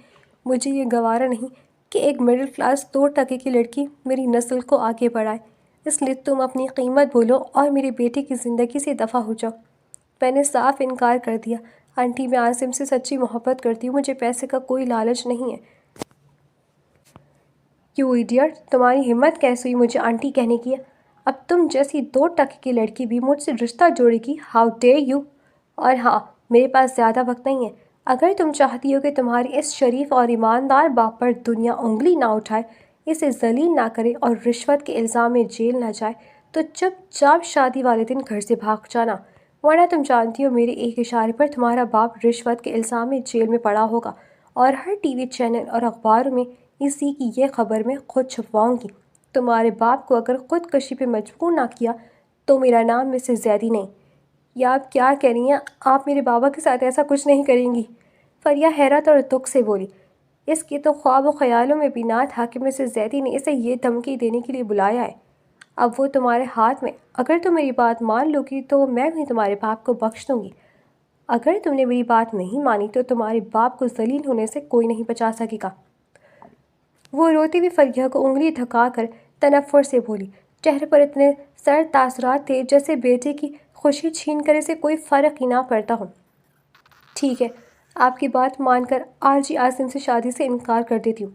مجھے یہ گوارا نہیں کہ ایک مڈل کلاس 2 ٹکے کی لڑکی میری نسل کو آگے بڑھائے، اس لیے تم اپنی قیمت بولو اور میرے بیٹے کی زندگی سے دفع ہو جاؤ۔ میں نے صاف انکار کر دیا، آنٹی میں عاصم سے سچی محبت کرتی ہوں، مجھے پیسے کا کوئی لالچ نہیں ہے۔ یو ایڈیٹ، تمہاری ہمت کیسے ہوئی مجھے آنٹی کہنے کی؟ اب تم جیسی 2 ٹکے کی لڑکی بھی مجھ سے رشتہ جوڑے گی، ہاؤ ڈیئر یو! اور ہاں، میرے پاس زیادہ وقت نہیں ہے، اگر تم چاہتی ہو کہ تمہاری اس شریف اور ایماندار باپ پر دنیا انگلی نہ اٹھائے، اسے ذلیل نہ کرے اور رشوت کے الزام میں جیل نہ جائے، تو چپ چاپ شادی والے دن گھر سے بھاگ جانا، ورنہ تم جانتی ہو میرے ایک اشارے پر تمہارا باپ رشوت کے الزام میں جیل میں پڑا ہوگا، اور ہر ٹی وی چینل اور اخباروں میں اسی کی یہ خبر میں خود چھپواؤں گی۔ تمہارے باپ کو اگر خودکشی پہ مجبور نہ کیا تو میرا نام مسز زیدی نہیں۔ یا آپ کیا کہہ رہی ہیں؟ آپ میرے بابا کے ساتھ ایسا کچھ نہیں کریں گی؟ فریہ حیرت اور دکھ سے بولی۔ اس کے تو خواب و خیالوں میں بھی نہ تھا کہ مسز زیدی نے اسے یہ دھمکی دینے کے لیے بلایا ہے۔ اب وہ تمہارے ہاتھ میں، اگر تم میری بات مان لو گی تو میں بھی تمہارے باپ کو بخش دوں گی، اگر تم نے میری بات نہیں مانی تو تمہارے باپ کو ذلیل ہونے سے کوئی نہیں بچا سکے گا۔ وہ روتی ہوئی فریہ کو انگلی دھکا کر تنفر سے بولی، چہرے پر اتنے سر تاثرات تھے جیسے بیٹے کی خوشی چھین کر اسے کوئی فرق ہی نہ پڑتا ہو۔ ٹھیک ہے، آپ کی بات مان کر آج ہی عاصم سے شادی سے انکار کر دیتی ہوں۔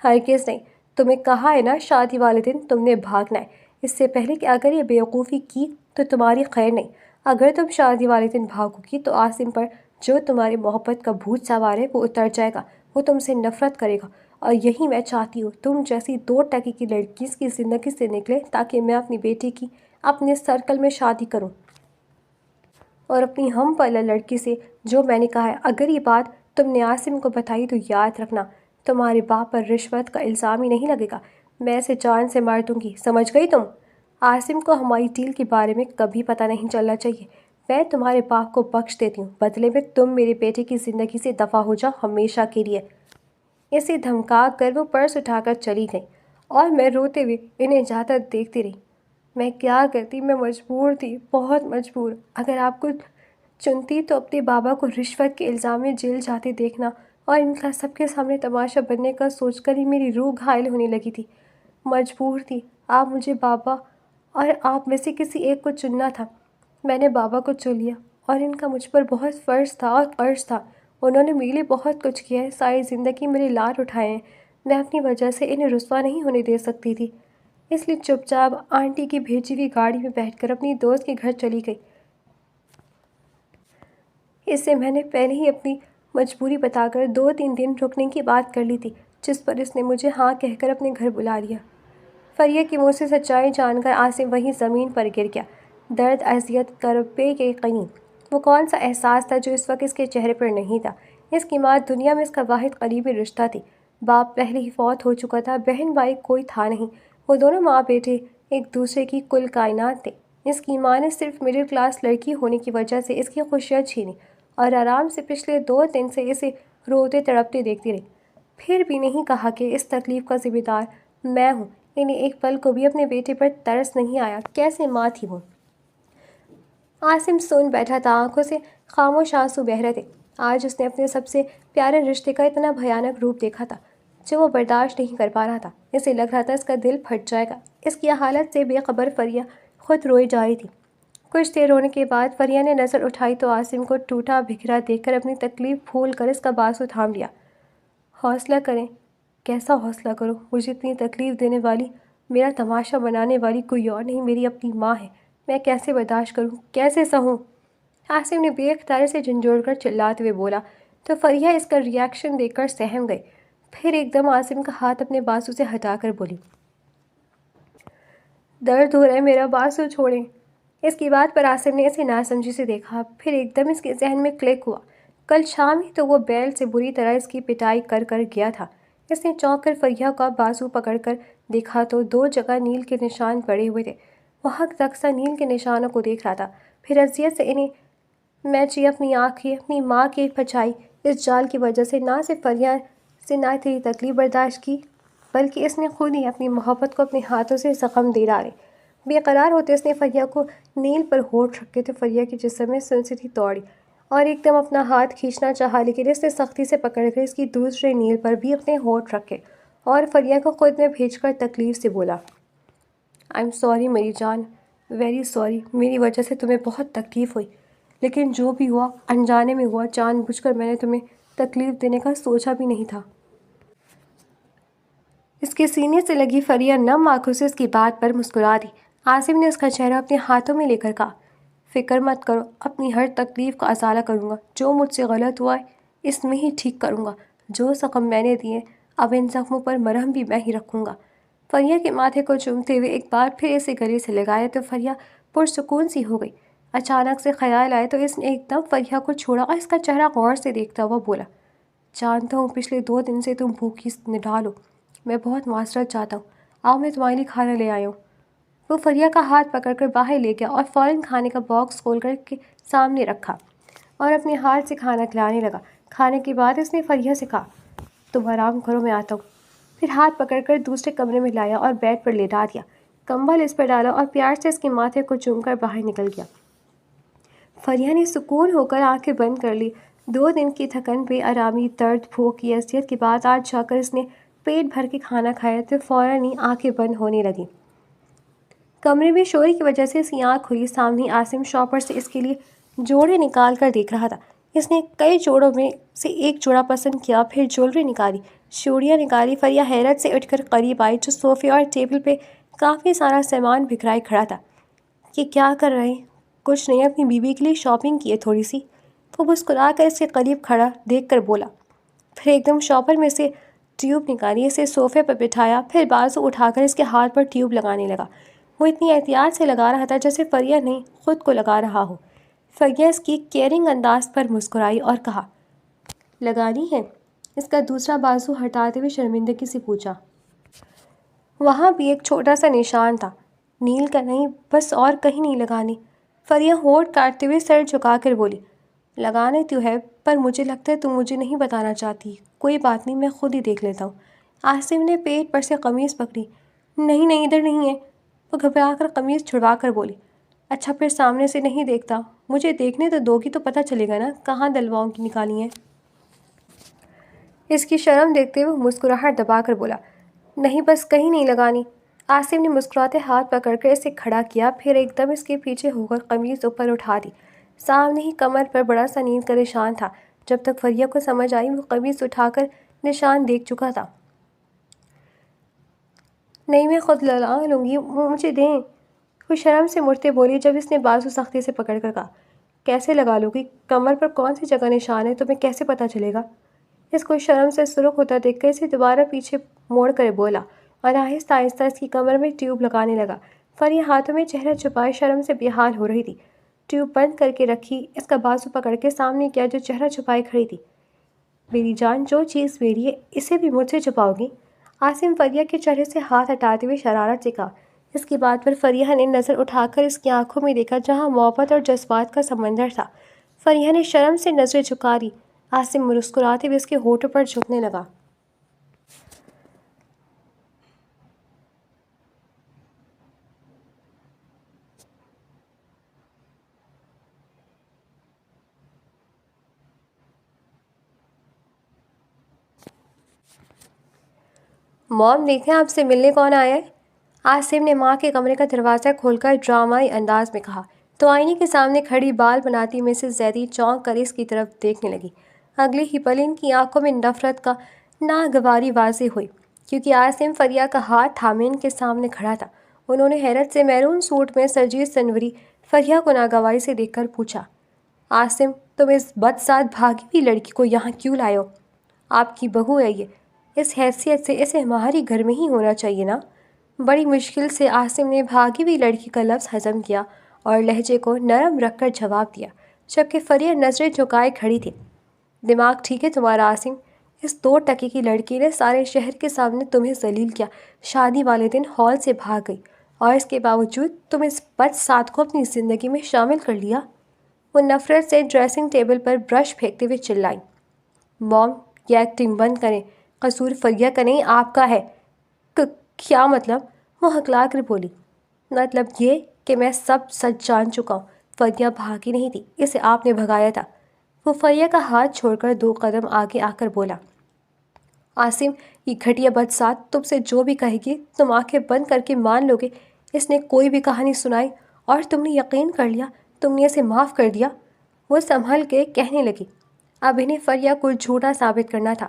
ہرگز نہیں، تمہیں کہا ہے نا شادی والے دن تم نے بھاگنا ہے، اس سے پہلے کہ اگر یہ بیوقوفی کی تو تمہاری خیر نہیں۔ اگر تم شادی والے دن بھاگو گی تو عاصم پر جو تمہاری محبت کا بھوت سوار ہے وہ اتر جائے گا، وہ تم سے نفرت کرے گا، اور یہی میں چاہتی ہوں تم جیسی 2 کی لڑکی کی زندگی سے نکلے تاکہ میں اپنی بیٹی کی اپنے سرکل میں شادی کروں، اور اپنی ہم پلہ لڑکی سے جو میں نے کہا ہے۔ اگر یہ بات تم نے عاصم کو بتائی تو یاد رکھنا تمہارے باپ پر رشوت کا الزام ہی نہیں لگے گا، میں اسے جان سے مار دوں گی، سمجھ گئی تم؟ عاصم کو ہماری ڈیل کے بارے میں کبھی پتہ نہیں چلنا چاہیے۔ میں تمہارے باپ کو بخش دیتی ہوں، بدلے میں تم میرے بیٹے کی زندگی سے دفع ہو جاؤ ہمیشہ کے لیے۔ اسے دھمکا کر وہ پرس اٹھا کر چلی گئی، اور میں روتے ہوئے انہیں جاتا دیکھتی رہی۔ میں کیا کرتی؟ میں مجبور تھی، بہت مجبور۔ اگر آپ کو چنتی تو اپنے بابا کو رشوت کے الزام میں جیل جاتے دیکھنا اور ان کا سب کے سامنے تماشا بننے کا سوچ کر ہی میری روح گھائل ہونے لگی تھی۔ مجبور تھی، آپ مجھے بابا اور آپ میں سے کسی ایک کو چننا تھا۔ میں نے بابا کو چن لیا، اور ان کا مجھ پر بہت فرض تھا اور قرض تھا۔ انہوں نے میرے لیے بہت کچھ کیا ہے، ساری زندگی میرے لار اٹھائے ہیں، میں اپنی وجہ سے انہیں رسوا نہیں ہونے دے سکتی تھی، اس لیے چپ چاپ آنٹی کی بھیجی ہوئی گاڑی میں بیٹھ کر اپنی دوست کے گھر چلی گئی۔ اس سے میں نے پہلے ہی اپنی مجبوری بتا کر 2-3 دن رکنے کی بات کر لی تھی، جس پر اس نے مجھے ہاں کہہ کر اپنے گھر بلا لیا۔ فریہ کی منہ سے سچائی جان کر عاصم وہیں زمین پر گر گیا، درد، اذیت، کربے کے یقین۔ وہ کون سا احساس تھا جو اس وقت اس کے چہرے پر نہیں تھا؟ اس کی ماں دنیا میں اس کا واحد قریبی رشتہ تھی، باپ پہلے ہی فوت ہو چکا تھا، بہن بھائی کوئی تھا نہیں، وہ دونوں ماں بیٹے ایک دوسرے کی کل کائنات تھے۔ اس کی ماں نے صرف مڈل کلاس لڑکی ہونے کی وجہ سے اس کی خوشیاں چھینی، اور آرام سے پچھلے 2 دن سے اسے روتے تڑپتے دیکھتی رہی۔ پھر بھی نہیں کہا کہ اس تکلیف کا ذمہ دار میں ہوں۔ انہیں ایک پل کو بھی اپنے بیٹے پر ترس نہیں آیا، کیسے ماں تھی وہ؟ عاصم سن بیٹھا تھا، آنکھوں سے خاموش آنسو بہہ رہے تھے۔ آج اس نے اپنے سب سے پیارے رشتے کا اتنا بھیانک روپ دیکھا تھا جو وہ برداشت نہیں کر پا رہا تھا۔ اسے لگ رہا تھا اس کا دل پھٹ جائے گا۔ اس کی حالت سے بے خبر فریہ خود روئی جا رہی تھی۔ کچھ دیر رونے کے بعد فریہ نے نظر اٹھائی تو عاصم کو ٹوٹا بکھرا دیکھ کر اپنی تکلیف بھول کر اس کا بازو تھام لیا۔ حوصلہ کریں۔ کیسا حوصلہ کروں؟ مجھے اتنی تکلیف دینے والی، میرا تماشا بنانے والی کوئی اور نہیں، میری اپنی ماں ہے، میں کیسے برداشت کروں، کیسے سہوں؟ عاصم نے بے اختیار سے جھنجھوڑ کر چلاتے ہوئے بولا تو فریہ اس کا ری ایکشن دیکھ کر سہم گئی۔ پھر ایک دم عاصم کا ہاتھ اپنے بازو سے ہٹا کر بولی، درد ہو رہا ہے، میرا بازو چھوڑیں۔ اس کی بات پر عاصم نے اسے ناسمجھی سے دیکھا، پھر ایک دم اس کے ذہن میں کلک ہوا، کل شام ہی تو وہ بیل سے بری طرح اس کی پٹائی کر کر گیا تھا۔ اس نے چونک کر فریہ کا بازو پکڑ کر دیکھا تو 2 جگہ نیل کے نشان پڑے ہوئے تھے۔ وہ حق تقصا نیل کے نشانوں کو دیکھ رہا تھا، پھر اذیت سے انہیں میچی اپنی آنکھیں اپنی ماں کی پھچائی۔ اس جال کی وجہ سے نہ صرف فریہ سے نہ تیری تکلیف برداشت کی، بلکہ اس نے خود ہی اپنی محبت کو اپنے ہاتھوں سے زخم دے ڈالے۔ بے قرار ہوتے اس نے فریہ کو نیل پر ہونٹ رکھے تو فریہ کے جسم میں سنسنی دوڑی، اور ایک دم اپنا ہاتھ کھینچنا چاہا، لیکن اس نے سختی سے پکڑ کر اس کی دوسرے نیل پر بھی اپنے ہونٹ رکھے اور فریہ کو خود میں بھیج کر تکلیف سے بولا، آئی ایم سوری میری جان، ویری سوری، میری وجہ سے تمہیں بہت تکلیف ہوئی، لیکن جو بھی ہوا انجانے میں ہوا، جان بوجھ کر میں نے تمہیں تکلیف دینے کا سوچا بھی نہیں تھا۔ اس کے سینے سے لگی فریہ نم آنکھوں سے اس کی بات پر مسکرا دی۔ عاصم نے اس کا چہرہ اپنے ہاتھوں میں لے کر کہا، فکر مت کرو، اپنی ہر تکلیف کا ازالہ کروں گا، جو مجھ سے غلط ہوا ہے اس میں ہی ٹھیک کروں گا۔ جو زخم میں نے دیے اب ان زخموں پر مرہم بھی میں ہی رکھوں گا۔ فریہ کے ماتھے کو چومتے ہوئے ایک بار پھر اسے گلے سے لگایا تو فریہ پرسکون سی ہو گئی۔ اچانک سے خیال آیا تو اس نے ایک دم فریہ کو چھوڑا اور اس کا چہرہ غور سے دیکھتا ہوا بولا، جانتا ہوں پچھلے 2 دن سے تم بھوکی نڈال ہو، میں بہت معذرت چاہتا ہوں، آؤ میں تمہارے لیے کھانا لے آیا ہوں۔ وہ فریہ کا ہاتھ پکڑ کر باہر لے گیا اور فوراً کھانے کا باکس کھول کر کے سامنے رکھا اور اپنے ہاتھ سے کھانا کھلانے لگا۔ کھانے کے بعد اس نے فریہ سے کہا، تم آرام کرو، میں آتا ہوں۔ پھر ہاتھ پکڑ کر دوسرے کمرے میں لایا اور بیڈ پر لیٹا دیا، کمبل اس پر ڈالا اور پیار سے اس کے ماتھے کو چوم کر باہر نکل گیا۔ فریہ نے سکون ہو کر آنکھیں بند کر لی۔ 2 دن کی تھکن، بے آرامی، درد، بھوک کی اذیت کے بعد آج جا کر اس نے پیٹ بھر کے کھانا کھایا تو فوراً ہی آنکھیں بند ہونے لگیں۔ کمرے میں شور کی وجہ سے اس کی آنکھ کھلی۔ سامنے عاصم شاپر سے اس کے لیے جوڑے نکال کر دیکھ رہا تھا۔ اس نے کئی جوڑوں میں سے ایک جوڑا پسند کیا، پھر جیولری نکالی، چوڑیاں نکالی۔ فریہ حیرت سے اٹھ کر قریب آئی جو صوفے اور ٹیبل پہ کافی سارا سامان بکھرائے کھڑا تھا۔ یہ کیا کر رہے ہیں؟ کچھ نہیں، اپنی بیوی کے لیے شاپنگ کی ہے تھوڑی سی۔ وہ مسکرا کر اس کے قریب کھڑا دیکھ کر بولا، پھر ایک دم شاپر میں سے ٹیوب نکالی، اسے صوفے پر بٹھایا، پھر بازو اٹھا کر اس کے ہاتھ پر ٹیوب لگانے لگا۔ وہ اتنی احتیاط سے لگا رہا تھا جیسے فریہ نہیں خود کو لگا رہا ہو۔ فریہ اس کی کیئرنگ انداز پر مسکرائی اور کہا، لگانی ہے؟ اس کا دوسرا بازو ہٹاتے ہوئے شرمندگی سے پوچھا۔ وہاں بھی ایک چھوٹا سا نشان تھا، نیل کا نہیں، بس اور کہیں نہیں لگانی۔ فریہ ہونٹ کاٹتے ہوئے سر جھکا کر بولی، لگانے تو ہے پر مجھے لگتا ہے تم مجھے نہیں بتانا چاہتی۔ کوئی بات نہیں، میں خود ہی دیکھ لیتا ہوں۔ عاصم نے پیٹ پر سے قمیض پکڑی۔ نہیں نہیں، ادھر نہیں ہے۔ وہ گھبرا کر قمیض چھڑوا کر بولی، اچھا پھر سامنے سے نہیں دیکھتا؟ مجھے دیکھنے تو دو گی تو پتہ چلے گا نا کہاں دلواؤں کی نکالی ہیں۔ اس کی شرم دیکھتے ہوئے مسکراہٹ دبا کر بولا، نہیں بس کہیں نہیں لگانی۔ عاصم نے مسکراتے ہاتھ پکڑ کر اسے کھڑا کیا، پھر ایک دم اس کے پیچھے ہو کر قمیض اوپر اٹھا دی۔ سامنے ہی کمر پر بڑا سا نیل کا نشان تھا۔ جب تک فریہ کو سمجھ آئی وہ قمیض اٹھا کر نشان دیکھ چکا تھا۔ نہیں میں خود لگا لوں گی، وہ مجھے دیں۔ وہ شرم سے مڑتے بولی جب اس نے بازو سختی سے پکڑ کر کہا، کیسے لگا لوں گی؟ کمر پر کون سی جگہ نشان ہے تمہیں کیسے پتہ چلے گا؟ اس کو شرم سے سرخ ہوتا دیکھ کر اسے دوبارہ پیچھے موڑ کر بولا اور آہستہ آہستہ اس کی کمر میں ٹیوب لگانے لگا۔ فریہ ہاتھوں میں چہرہ چھپائے شرم سے بے حال ہو رہی تھی۔ ٹیوب بند کر کے رکھی، اس کا بازو پکڑ کے سامنے کیا جو چہرہ چھپائے کھڑی تھی۔ میری جان، جو چیز میری ہے اسے بھی مجھ سے چھپاؤ گی؟ عاصم فریہ کے چہرے سے ہاتھ ہٹاتے ہوئے شرارت سے کہا۔ اس کی بات پر فریہ نے نظر اٹھا کر اس کی آنکھوں میں دیکھا جہاں محبت اور جذبات کا سمندر تھا۔ فریہ نے شرم سے نظریں جھکا لی۔ عاصم مسکراتے ہوئے اس کے ہونٹوں پر جھکنے لگا۔ موم دیکھیں آپ سے ملنے کون آیا ہے؟ عاصم نے ماں کے کمرے کا دروازہ کھول کر ڈرامائی انداز میں کہا تو آئینے کے سامنے کھڑی بال بناتی مسز زیدی چونک کر اس کی طرف دیکھنے لگی۔ اگلے ہی پل ان کی آنکھوں میں نفرت کا ناگواری واضح ہوئی، کیونکہ عاصم فریہ کا ہاتھ تھامے ان کے سامنے کھڑا تھا۔ انہوں نے حیرت سے میرون سوٹ میں سجی سنوری فریہ کو ناگواری سے دیکھ کر پوچھا، عاصم تم اس بدسات بھاگی ہوئی لڑکی کو یہاں کیوں لائے ہو؟ آپ کی بہو ہے یہ، اس حیثیت سے اسے ہمارے گھر میں ہی ہونا چاہیے نا؟ بڑی مشکل سے عاصم نے بھاگی ہوئی لڑکی کا لفظ ہضم کیا اور لہجے کو نرم رکھ کر جواب دیا، جبکہ فریہ نظریں جھکائے کھڑی تھی۔ دماغ ٹھیک ہے تمہارا عاصم؟ اس 2 ٹکے کی لڑکی نے سارے شہر کے سامنے تمہیں ذلیل کیا، شادی والے دن ہال سے بھاگ گئی، اور اس کے باوجود تم اس بدسات کو اپنی زندگی میں شامل کر لیا۔ وہ نفرت سے ڈریسنگ ٹیبل پر برش پھینکتے ہوئے چلائی، موم یہ ایکٹنگ بند کریں، قصور فریہ کا نہیں آپ کا ہے۔ کیا مطلب؟ وہ ہکلا کر بولی، مطلب یہ کہ میں سب سچ جان چکا ہوں، فریہ بھاگی نہیں تھی، اسے آپ نے بھگایا تھا۔ وہ فریہ کا ہاتھ چھوڑ کر 2 قدم آگے آ کر بولا، عاصم یہ گھٹیا بدسات تم سے جو بھی کہے گی تم آنکھیں بند کر کے مان لو گے اس نے کوئی بھی کہانی سنائی اور تم نے یقین کر لیا، تم نے اسے معاف کر دیا؟ وہ سنبھل کے کہنے لگی، اب انہیں فریہ کو جھوٹا ثابت کرنا تھا۔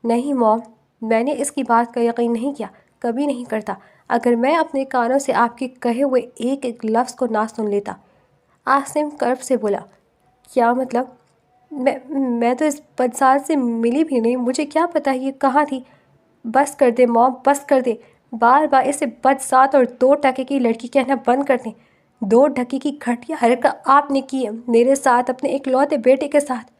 نہیں موم، میں نے اس کی بات کا یقین نہیں کیا، کبھی نہیں کرتا، اگر میں اپنے کانوں سے آپ کے کہے ہوئے ایک ایک لفظ کو نہ سن لیتا۔ عاصم کرب سے بولا، کیا مطلب؟ میں تو اس بدساز سے ملی بھی نہیں، مجھے کیا پتہ یہ کہاں تھی۔ بس کر دے موم، بس کر دے، بار بار اسے بدذات اور 2 ٹکے کی لڑکی کہنا بند کر دیں۔ 2 ٹکے کی گھٹیا حرکت آپ نے کی ہے میرے ساتھ، اپنے اکلوتے بیٹے کے ساتھ۔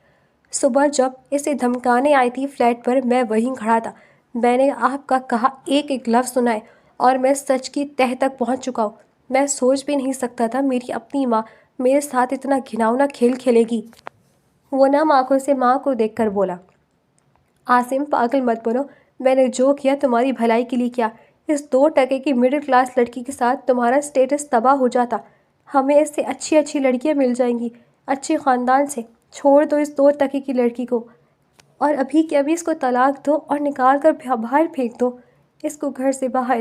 صبح جب اسے دھمکانے آئی تھی فلیٹ پر، میں وہیں کھڑا تھا۔ میں نے آپ کا کہا ایک ایک لفظ سنا ہے اور میں سچ کی تہہ تک پہنچ چکا ہوں۔ میں سوچ بھی نہیں سکتا تھا میری اپنی ماں میرے ساتھ اتنا گھناؤنا کھیل کھیلے گی۔ وہ نم آنکھوں سے ماں کو دیکھ کر بولا، عاصم پاگل مت بنو، میں نے جو کیا تمہاری بھلائی کے لیے کیا۔ اس 2 ٹکے کی مڈل کلاس لڑکی کے ساتھ تمہارا سٹیٹس تباہ ہو جاتا۔ ہمیں اس سے اچھی اچھی لڑکیاں مل جائیں گی، اچھے خاندان سے۔ چھوڑ دو اس 2 ٹکے کی لڑکی کو اور ابھی کے ابھی اس کو طلاق دو اور نکال کر باہر پھینک دو اس کو گھر سے باہر۔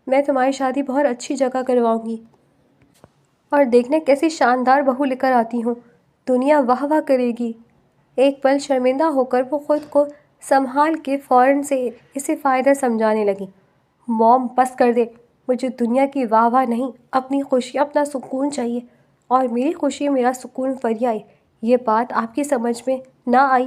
میں تمہاری شادی بہت اچھی جگہ کرواؤں گی اور دیکھنا کیسی شاندار بہو لے کر آتی ہوں، دنیا واہ واہ کرے گی۔ ایک پل شرمندہ ہو کر وہ خود کو سنبھال کے فوراً سے اسے فائدہ سمجھانے لگی۔ موم بس کر دے، مجھے دنیا کی واہ واہ نہیں، اپنی خوشی اپنا سکون چاہیے، اور میری خوشی میرا سکون فریہ ہے۔ یہ بات آپ کی سمجھ میں نہ آئی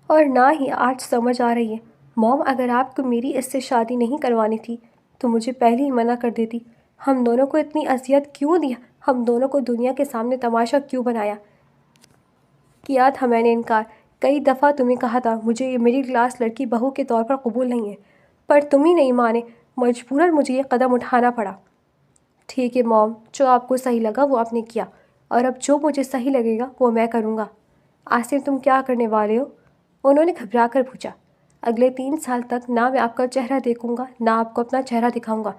اور نہ ہی آج سمجھ آ رہی ہے۔ موم اگر آپ کو میری اس سے شادی نہیں کروانی تھی تو مجھے پہلے ہی منع کر دیتی۔ ہم دونوں کو اتنی اذیت کیوں دیا، ہم دونوں کو دنیا کے سامنے تماشا کیوں بنایا۔ کیا تھا میں نے انکار، کئی دفعہ تمہیں کہا تھا مجھے یہ میری کلاس لڑکی بہو کے طور پر قبول نہیں ہے، پر تم ہی نہیں مانے، مجبوراً مجھے یہ قدم اٹھانا پڑا۔ ٹھیک ہے موم، جو آپ کو صحیح لگا وہ آپ نے کیا، اور اب جو مجھے صحیح لگے گا وہ میں کروں گا۔ عاصم تم کیا کرنے والے ہو؟ انہوں نے گھبرا کر پوچھا۔ اگلے 3 سال تک نہ میں آپ کا چہرہ دیکھوں گا نہ آپ کو اپنا چہرہ دکھاؤں گا۔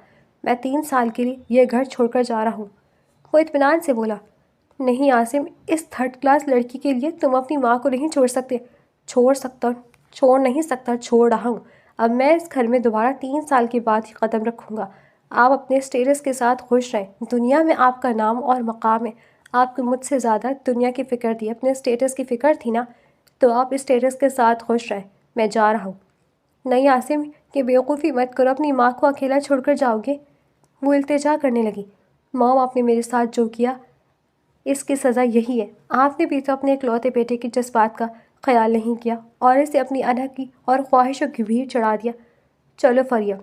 میں 3 سال کے لیے یہ گھر چھوڑ کر جا رہا ہوں۔ وہ اطمینان سے بولا، نہیں عاصم، اس 3rd کلاس لڑکی کے لیے تم اپنی ماں کو نہیں چھوڑ سکتے۔ چھوڑ نہیں سکتا، چھوڑ رہا ہوں۔ اب میں اس گھر میں دوبارہ 3 سال کے بعد ہی قدم رکھوں گا۔ آپ اپنے سٹیٹس کے ساتھ خوش رہیں، دنیا میں آپ کا نام اور مقام ہے۔ آپ کو مجھ سے زیادہ دنیا کی فکر تھی، اپنے سٹیٹس کی فکر تھی نا، تو آپ اس سٹیٹس کے ساتھ خوش رہیں۔ میں جا رہا ہوں۔ نہیں عاصم، یہ بیوقوفی مت کرو، اپنی ماں کو اکیلا چھوڑ کر جاؤ گے۔ وہ التجا کرنے لگی، موم آپ نے میرے ساتھ جو کیا اس کی سزا یہی ہے۔ آپ نے بھی تو اپنے اکلوتے بیٹے کے جذبات کا خیال نہیں کیا اور اسے اپنی انائی کی اور خواہشوں کی بھیڑ چڑھا دیا۔ چلو فریہ،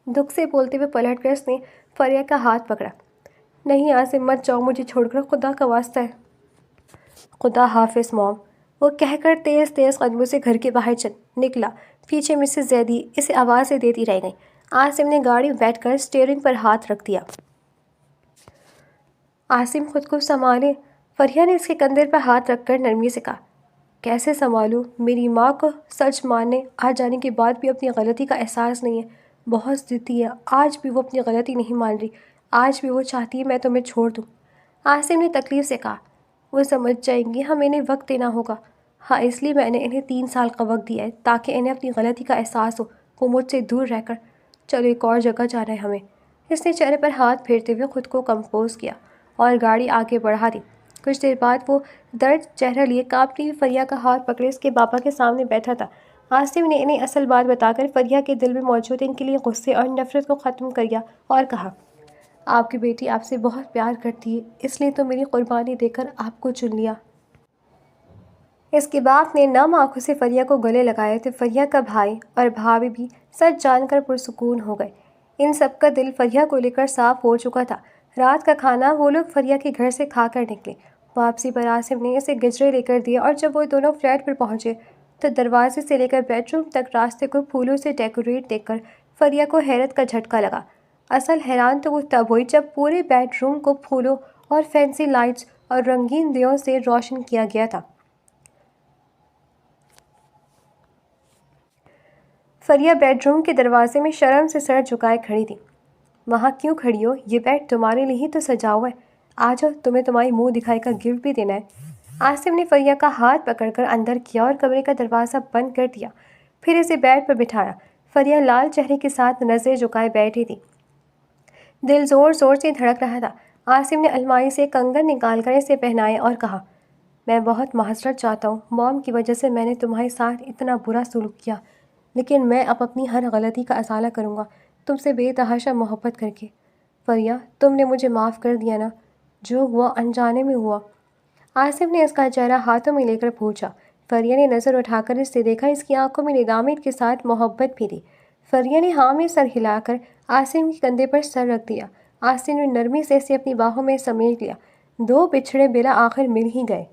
دکھ سے بولتے ہوئے پلٹ کر اس نے فریہ کا ہاتھ پکڑا۔ نہیں عاصم مت جاؤ مجھے چھوڑ کر، خدا کا واسطہ ہے۔ خدا حافظ موم، وہ کہہ کر تیز تیز قدموں سے گھر کے باہر نکلا۔ پیچھے مسز زیدی اسے آوازیں دیتی رہ گئیں۔ عاصم نے گاڑی میں بیٹھ کر اسٹیئرنگ پر ہاتھ رکھ دیا۔ عاصم خود کو سنبھالے، فریہ نے اس کے کندھے پر ہاتھ رکھ کر نرمی سے کہا۔ کیسے سنبھالوں؟ میری ماں کو سچ ماننے آ جانے کے بعد بھی اپنی غلطی کا احساس نہیں ہے، بہت ضدی ہے، آج بھی وہ اپنی غلطی نہیں مان رہی، آج بھی وہ چاہتی ہے میں تمہیں چھوڑ دوں۔ عاصم نے تکلیف سے کہا، وہ سمجھ جائیں گی، ہمیں انہیں وقت دینا ہوگا۔ ہاں، اس لیے میں نے انہیں 3 سال کا وقت دیا ہے تاکہ انہیں اپنی غلطی کا احساس ہو، وہ مجھ سے دور رہ کر۔ چلو ایک اور جگہ جانا ہے ہمیں۔ اس نے چہرے پر ہاتھ پھیرتے ہوئے خود کو کمپوز کیا اور گاڑی آگے بڑھا دی۔ کچھ دیر بعد وہ درد چہرہ لیے کانپتی ہوئی فریہ کا ہاتھ پکڑے اس کے پاپا کے سامنے بیٹھا تھا۔ عاصم نے انہیں اصل بات بتا کر فریہ کے دل میں موجود ان کے لیے غصے اور نفرت کو ختم کر دیا اور کہا، آپ کی بیٹی آپ سے بہت پیار کرتی ہے، اس لیے تو میری قربانی دے کر آپ کو چن لیا۔ اس کے باپ نے نم آنکھوں سے فریہ کو گلے لگایا تو فریہ کا بھائی اور بھابھی بھی سچ جان کر پرسکون ہو گئے۔ ان سب کا دل فریہ کو لے کر صاف ہو چکا تھا۔ رات کا کھانا وہ لوگ فریہ کے گھر سے کھا کر نکلے۔ واپسی پر عاصم نے اسے گجرے لے کر دیے اور جب وہ دونوں فلیٹ پر پہنچے تو دروازے سے لے کر بیڈ روم تک راستے کو پھولوں سے ڈیکوریٹ دیکھ کر فریہ کو حیرت کا جھٹکا لگا۔ اصل حیران تو وہ تب ہوئی جب پورے بیڈ روم کو پھولوں اور فینسی لائٹس اور رنگین دیوں سے روشن کیا گیا تھا۔ فریہ بیڈ روم کے دروازے میں شرم سے سر جھکائے کھڑی تھی۔ وہاں کیوں کھڑی ہو؟ یہ بیڈ تمہارے لیے ہی تو سجا ہوا ہے، آ جاؤ، تمہیں تمہاری منہ دکھائی کا گفٹ بھی دینا ہے۔ عاصم نے فریہ کا ہاتھ پکڑ کر اندر کیا اور کمرے کا دروازہ بند کر دیا، پھر اسے بیڈ پر بٹھایا۔ فریہ لال چہرے کے ساتھ نظریں جھکائے بیٹھی تھی، دل زور زور سے دھڑک رہا تھا۔ عاصم نے الماری سے کنگن نکال کر اسے پہنائے اور کہا، میں بہت معذرت چاہتا ہوں، موم کی وجہ سے میں نے تمہارے ساتھ اتنا برا سلوک کیا، لیکن میں اب اپنی ہر غلطی کا ازالہ کروں گا تم سے بے تحاشا محبت کر کے۔ فریہ، تم نے مجھے معاف کر دیا نا؟ جو ہوا انجانے میں ہوا۔ آصف نے اس کا چہرہ ہاتھوں میں لے کر پوچھا۔ فریہ نے نظر اٹھا کر اس سے دیکھا، اس کی آنکھوں میں ندامت کے ساتھ محبت بھی تھی۔ فریہ نے ہاں میں سر ہلا کر آصف کے کندھے پر سر رکھ دیا۔ آصف نے نرمی سے اسے اپنی باہوں میں سمیٹ لیا۔ دو بچھڑے بلا آخر مل ہی گئے۔